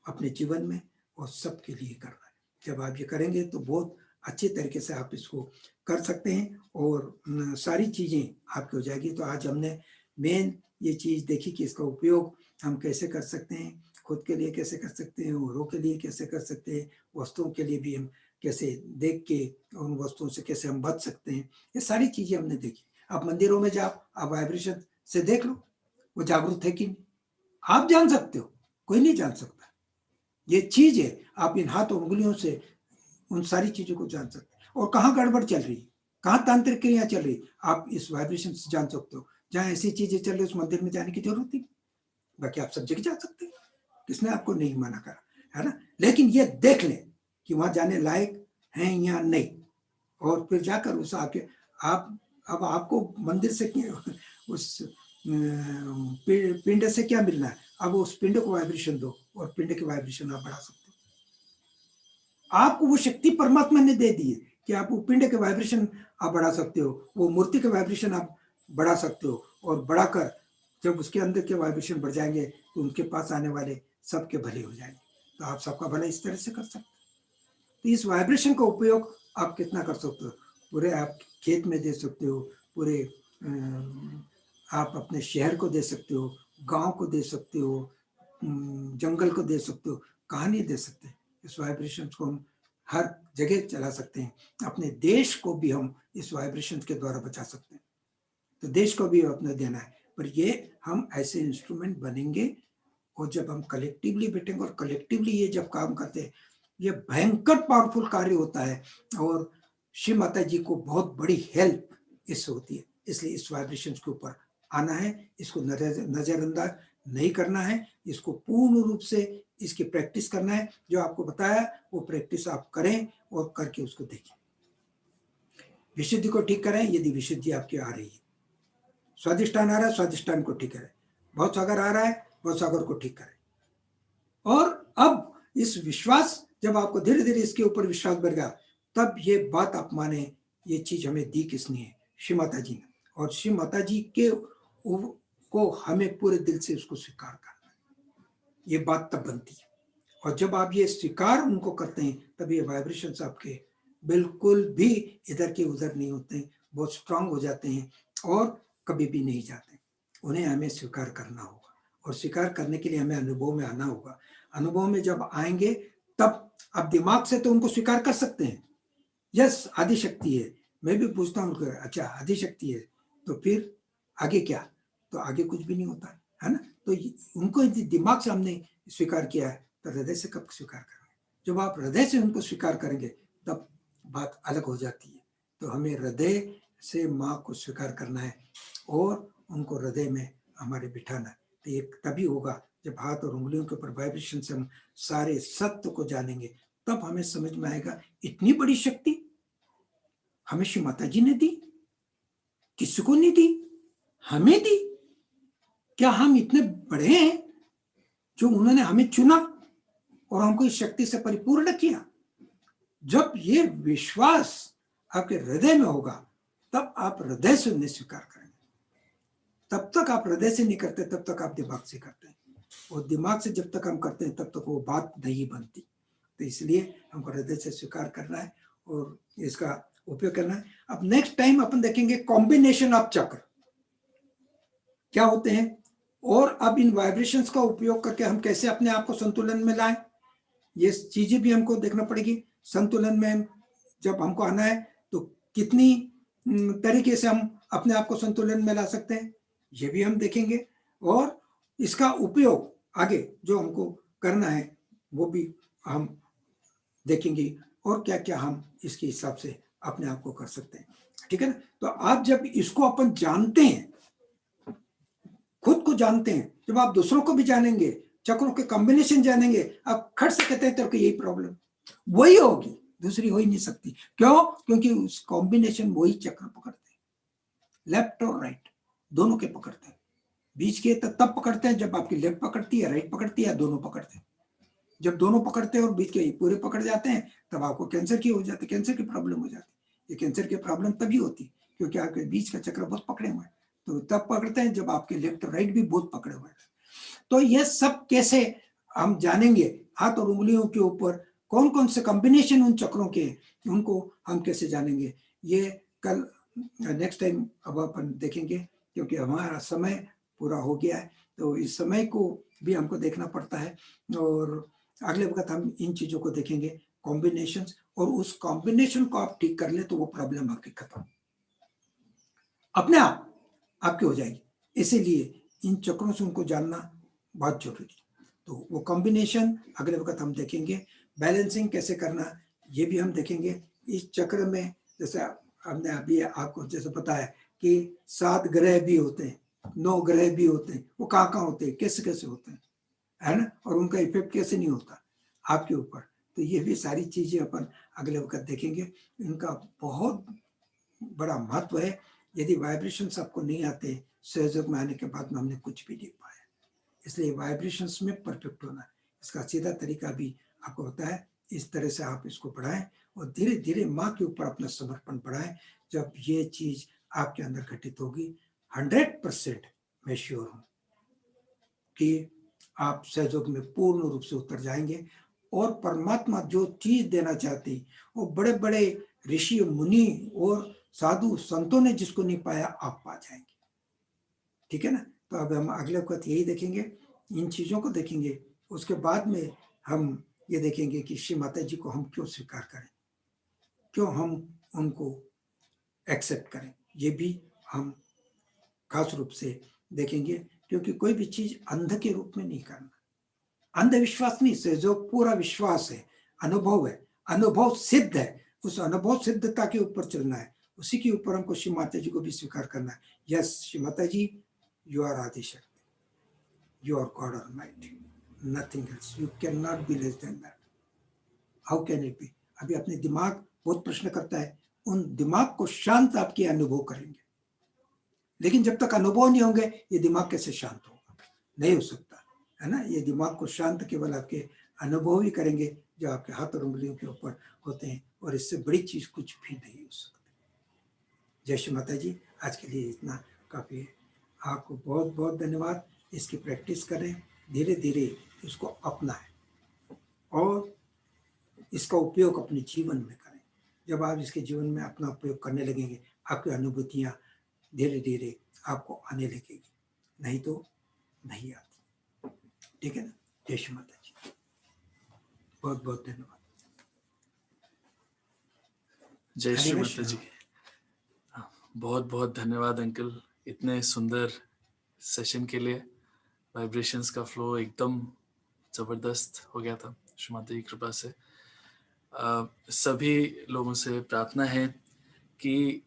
अपने जीवन में और सबके लिए करना है। जब आप ये करेंगे तो बहुत अच्छे तरीके से आप इसको कर सकते हैं, और सारी चीजें आपकी हो जाएगी। तो आज हमने मेन ये चीज देखी कि इसका उपयोग हम कैसे कर सकते हैं, खुद के लिए कैसे कर सकते हैं, औरों के लिए कैसे कर सकते हैं, वस्तुओं के लिए भी हम कैसे देख के उन वस्तुओं से कैसे हम बच सकते हैं, ये सारी चीजें हमने देखी। आप मंदिरों में जाओ, आप वाइब्रेशन से देख लो वो जागरूक है कि नहीं, आप जान सकते हो, कोई नहीं जान सकता। ये चीज है, आप इन हाथ और उंगलियों से उन सारी चीजों को जान सकते हैं। और कहाँ गड़बड़ चल रही है, कहाँ तांत्रिक क्रिया चल रही, आप इस वाइब्रेशन से जान सकते हो। जहाँ ऐसी चीजें चल रही उस मंदिर में जाने की जरूरत नहीं, बाकी आप सब जगह जा सकते हैं, किसने आपको नहीं मना करा, है ना? लेकिन ये देख लें कि वहां जाने लायक हैं या नहीं, और फिर जाकर उस आके आप अब आपको मंदिर से उस पिंड से क्या मिलना है? अब उस पिंड को वाइब्रेशन दो और पिंड के वाइब्रेशन आप बढ़ा सकते हो। आपको वो शक्ति परमात्मा ने दे दी है कि आप वो पिंड के वाइब्रेशन आप बढ़ा सकते हो, वो मूर्ति के वाइब्रेशन आप बढ़ा सकते हो, और बढ़ाकर जब उसके अंदर के वाइब्रेशन बढ़ जाएंगे तो उनके पास आने वाले सबके भले हो जाएंगे। तो आप सबका भला इस तरह से कर सकते हो। तो इस वाइब्रेशन का उपयोग आप कितना कर सकते हो, पूरे आप खेत में दे सकते हो, पूरे आप अपने शहर को दे सकते हो, गांव को दे सकते हो, जंगल को दे सकते हो, कहाँ नहीं दे सकते। इस वाइब्रेशन को हम हर जगह चला सकते हैं। अपने देश को भी हम इस वाइब्रेशन के द्वारा बचा सकते हैं। तो देश को भी अपना देना है, पर ये हम ऐसे इंस्ट्रूमेंट बनेंगे, और जब हम कलेक्टिवली बैठेंगे और कलेक्टिवली ये जब काम करते हैं, ये भयंकर पावरफुल कार्य होता है। और शिव माता जी को बहुत बड़ी हेल्प इससे होती है। इसलिए इस वाइब्रेशन के ऊपर आना है, इसको नजरअंदाज नहीं करना है, इसको पूर्ण रूप से इसकी प्रैक्टिस करना है। जो आपको बताया वो प्रैक्टिस आप करें और करके उसको देखें। विशुद्धि को ठीक करें, यदि विशुद्धि आपकी आ रही है। स्वादिष्टान आ रहा है, स्वादिष्टान को ठीक करें। बहुत सागर आ रहा है, बहुत सागर को ठीक करें। और अब इस विश्वास, जब आपको धीरे धीरे इसके ऊपर विश्वास बढ़ गया, तब ये बात आप माने, ये चीज हमें दी किसने है? श्री माता जी ने। और श्री माता जी के को हमें पूरे दिल से उसको स्वीकार करना है। ये बात तब बनती है। और जब आप ये स्वीकार उनको करते हैं, तब ये वाइब्रेशंस आपके बिल्कुल भी इधर के उधर नहीं होते हैं, बहुत स्ट्रांग हो जाते हैं और कभी भी नहीं जाते। उन्हें हमें स्वीकार करना होगा, और स्वीकार करने के लिए हमें अनुभव में आना होगा। अनुभव में जब आएंगे, तब आप दिमाग से तो उनको स्वीकार कर सकते हैं, यस आदिशक्ति है। मैं भी पूछता हूँ, अच्छा आदिशक्ति है, तो फिर आगे क्या? तो आगे कुछ भी नहीं होता है ना। तो उनको दिमाग से हमने स्वीकार किया है, तो हृदय से कब स्वीकार करेंगे? जब आप हृदय से उनको स्वीकार करेंगे, तब बात अलग हो जाती है। तो हमें हृदय से माँ को स्वीकार करना है और उनको हृदय में हमारे बिठाना है। तो ये तभी होगा जब हाथ और उंगलियों के ऊपर वाइब्रेशन से हम सारे सत्य को जानेंगे, तब हमें समझ में आएगा इतनी बड़ी शक्ति हमें श्री माता जी ने दी, किसी को नहीं दी, हमें दी। क्या हम इतने बड़े हैं जो उन्होंने हमें चुना और हमको इस शक्ति से परिपूर्ण किया? जब ये विश्वास आपके हृदय में होगा, तब आप हृदय से उन्हें स्वीकार करेंगे। तब तक आप हृदय से नहीं करते, तब तक आप दिमाग से करते हैं, और दिमाग से जब तक हम करते हैं, तब तक वो बात नहीं बनती। तो इसलिए हमको हृदय से स्वीकार करना है और इसका उपयोग करना है। अब नेक्स्ट टाइम अपन देखेंगे कॉम्बिनेशन ऑफ चक्र क्या होते हैं, और अब इन वाइब्रेशंस का उपयोग करके हम कैसे अपने आप को संतुलन में लाएं, ये चीजें भी हमको देखना पड़ेगी। संतुलन में जब हमको आना है, तो कितनी तरीके से हम अपने आप को संतुलन में ला सकते हैं, ये भी हम देखेंगे। और इसका उपयोग आगे जो हमको करना है, वो भी हम देखेंगे, और क्या क्या हम इसके हिसाब से अपने आप को कर सकते हैं। ठीक है ना। तो आप जब इसको अपन जानते हैं, खुद को जानते हैं, जब आप दूसरों को भी जानेंगे, चक्रों के कॉम्बिनेशन जानेंगे, आप खट से कहते हैं तेरे को यही प्रॉब्लम, वही होगी, दूसरी हो ही नहीं सकती। क्यों? क्योंकि उस कॉम्बिनेशन वही चक्र पकड़ते हैं, लेफ्ट और राइट दोनों के पकड़ते हैं। बीच के तब पकड़ते हैं जब आपकी लेफ्ट पकड़ती है, राइट पकड़ती है, दोनों पकड़ते हैं। जब दोनों पकड़ते हैं और बीच के पूरे पकड़ जाते हैं, तब आपको कैंसर की हो जाती है, कैंसर की प्रॉब्लम हो जाती है। ये कैंसर की प्रॉब्लम तभी होती है क्योंकि आपके बीच का चक्र बहुत पकड़े हुए हैं। तो तब पकड़ते हैं जब आपके लेफ्ट राइट भी बहुत पकड़े हुए हैं। तो ये सब कैसे हम जानेंगे, हाथ और उंगलियों के ऊपर कौन कौन से कॉम्बिनेशन उन चक्रों के, उनको हम कैसे जानेंगे, ये कल नेक्स्ट टाइम अब अपन देखेंगे, क्योंकि हमारा समय पूरा हो गया है। तो इस समय को भी हमको देखना पड़ता है, और अगले वक्त हम इन चीजों को देखेंगे, कॉम्बिनेशंस, और उस कॉम्बिनेशन को आप ठीक कर ले तो वो प्रॉब्लम आपकी खत्म अपने आप आपकी हो जाएगी। इसीलिए इन चक्रों से उनको जानना बहुत जरूरी है। तो वो कॉम्बिनेशन अगले वक्त हम देखेंगे। बैलेंसिंग कैसे करना, ये भी हम देखेंगे। इस चक्र में जैसे हमने अभी आपको जैसे पता है कि 7 ग्रह भी होते हैं, 9 ग्रह भी होते हैं, वो कहाँ कहाँ होते हैं, कैसे कैसे होते हैं, है ना, और उनका इफेक्ट कैसे नहीं होता आपके ऊपर। तो ये भी सारी चीजें अपन अगले वक्त देखेंगे। इनका बहुत बड़ा महत्व है। यदि वाइब्रेशंस आपको नहीं आते, सहयोग में आने के बाद में हमने कुछ भी नहीं पाया। इसलिए वाइब्रेशंस में परफेक्ट होना, इसका सीधा तरीका भी आपको होता है इस तरह से आप इसको बढ़ाएं और धीरे धीरे माँ के ऊपर अपना समर्पण बढ़ाएं। जब ये चीज आपके अंदर घटित होगी 100% मैं श्योर हूं कि आप सहयोग में पूर्ण रूप से उतर जाएंगे और परमात्मा जो चीज देना चाहती वो बड़े बड़े ऋषि मुनि और साधु संतों ने जिसको नहीं पाया आप पा जाएंगे। ठीक है ना। तो अब हम अगले वक्त यही देखेंगे, इन चीजों को देखेंगे। उसके बाद में हम ये देखेंगे कि श्री माता जी को हम क्यों स्वीकार करें, क्यों हम उनको एक्सेप्ट करें, ये भी हम खास रूप से देखेंगे। क्योंकि कोई भी चीज अंध के रूप में नहीं करना, अंधविश्वास नहीं से जो पूरा विश्वास है, अनुभव है, अनुभव सिद्ध है, उस अनुभव सिद्धता के ऊपर चलना है। उसी के ऊपर हमको श्री माता जी को भी स्वीकार करना है। Yes Shri Mata ji, you are Adi Shakti, you are God Almighty, nothing else, you can not be less than that, how can it be. अभी अपने दिमाग बहुत प्रश्न करता है, उन दिमाग को शांत आपके अनुभव करेंगे, लेकिन जब तक अनुभव नहीं होंगे ये दिमाग कैसे शांत होगा, नहीं हो सकता है ना। ये दिमाग को शांत केवल आपके अनुभव ही करेंगे जो आपके हाथ और उंगलियों के ऊपर होते हैं, और इससे बड़ी चीज कुछ भी नहीं हो सकती। जय श्री माता जी, आज के लिए इतना काफी है। आपको बहुत बहुत धन्यवाद। इसकी प्रैक्टिस करें, धीरे धीरे इसको अपनाएं और इसका उपयोग अपने जीवन में करें। जब आप इसके जीवन में अपना उपयोग करने लगेंगे आपकी अनुभूतियां धीरे धीरे आपको आने लगेगी, नहीं तो नहीं आती। ठीक है ना। जय श्री माता जी, बहुत बहुत धन्यवाद। जय श्री हरे माता कृष्ण। जी। बहुत बहुत धन्यवाद अंकल, इतने सुंदर सेशन के लिए। वाइब्रेशंस का फ्लो एकदम जबरदस्त हो गया था श्री माता जी की कृपा से। सभी लोगों से प्रार्थना है कि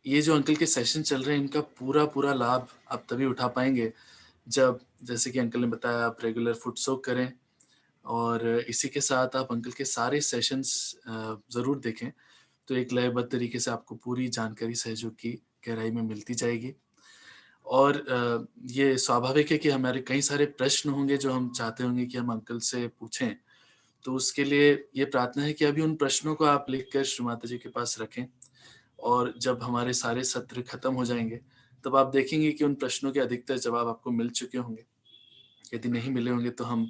ये जो अंकल के सेशन चल रहे हैं इनका पूरा पूरा लाभ आप तभी उठा पाएंगे जब, जैसे कि अंकल ने बताया, आप रेगुलर फुट सोक करें और इसी के साथ आप अंकल के सारे सेशंस ज़रूर देखें। तो एक लयबद्ध तरीके से आपको पूरी जानकारी सहयोग की गहराई में मिलती जाएगी। और ये स्वाभाविक है कि हमारे कई सारे प्रश्न होंगे जो हम चाहते होंगे कि हम अंकल से पूछें। तो उसके लिए ये प्रार्थना है कि अभी उन प्रश्नों को आप लिखकर श्री माता जी के पास रखें, और जब हमारे सारे सत्र खत्म हो जाएँगे, तब आप देखेंगे कि उन प्रश्नों के अधिकतर जवाब आपको मिल चुके होंगे। यदि नहीं मिले होंगे तो हम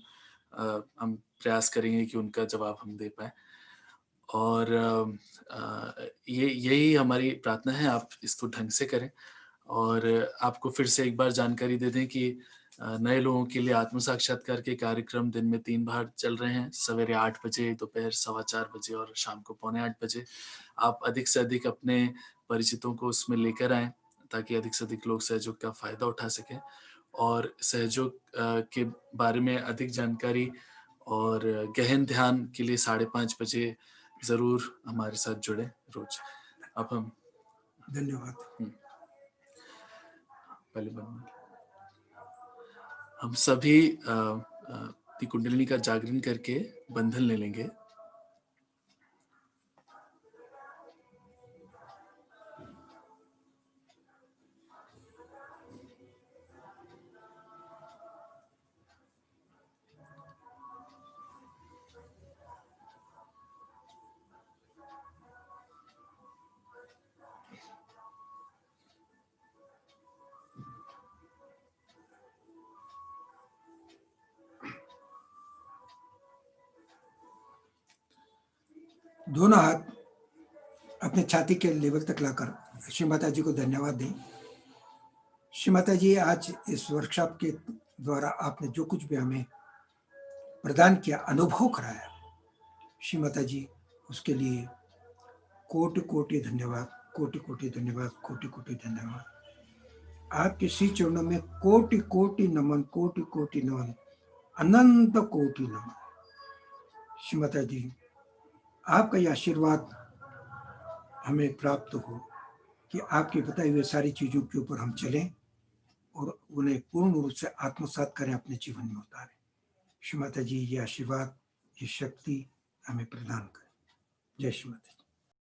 प्रयास करेंगे कि उनका जवाब हम दे पाएँ। और ये यही हमारी प्रार्थना है, आप इसको ढंग से करें। और आपको फिर से एक बार जानकारी दे दें कि नए लोगों के लिए आत्म साक्षात्कार के कार्यक्रम दिन में 3 बार चल रहे हैं, सवेरे 8 बजे, दोपहर 4:15 बजे और शाम को पौने 8 बजे। आप अधिक से अधिक अपने परिचितों को उसमें लेकर आएँ, ताकि अधिक से अधिक लोग सहयोग का फ़ायदा उठा सकें। और सहयोग के बारे में अधिक जानकारी और गहन ध्यान के लिए 5:30 बजे ज़रूर हमारे साथ जुड़ें रोज़। अब हम धन्यवाद। पहले हम सभी अपनी कुंडलिनी का जागरण करके बंधन ले लेंगे। दोनों हाथ अपने छाती के लेवल तक लाकर श्री माता जी को धन्यवाद दें। श्री माता जी, आज इस वर्कशॉप के द्वारा आपने जो कुछ भी हमें प्रदान किया, अनुभव कराया, श्री माता जी उसके लिए कोटि कोटि धन्यवाद, कोटि कोटि धन्यवाद, कोटि कोटि धन्यवाद। आपके श्री चरणों में कोटि कोटि नमन, कोटि कोटि नमन, अनंत कोटि नमन। श्री माता जी, आपका यह आशीर्वाद हमें प्राप्त हो कि आपके बताए हुए सारी चीजों के ऊपर हम चलें और उन्हें पूर्ण रूप से आत्मसात करें, अपने जीवन में उतारें। श्री माता जी, ये आशीर्वाद, ये शक्ति हमें प्रदान करें। जय श्री माता जी।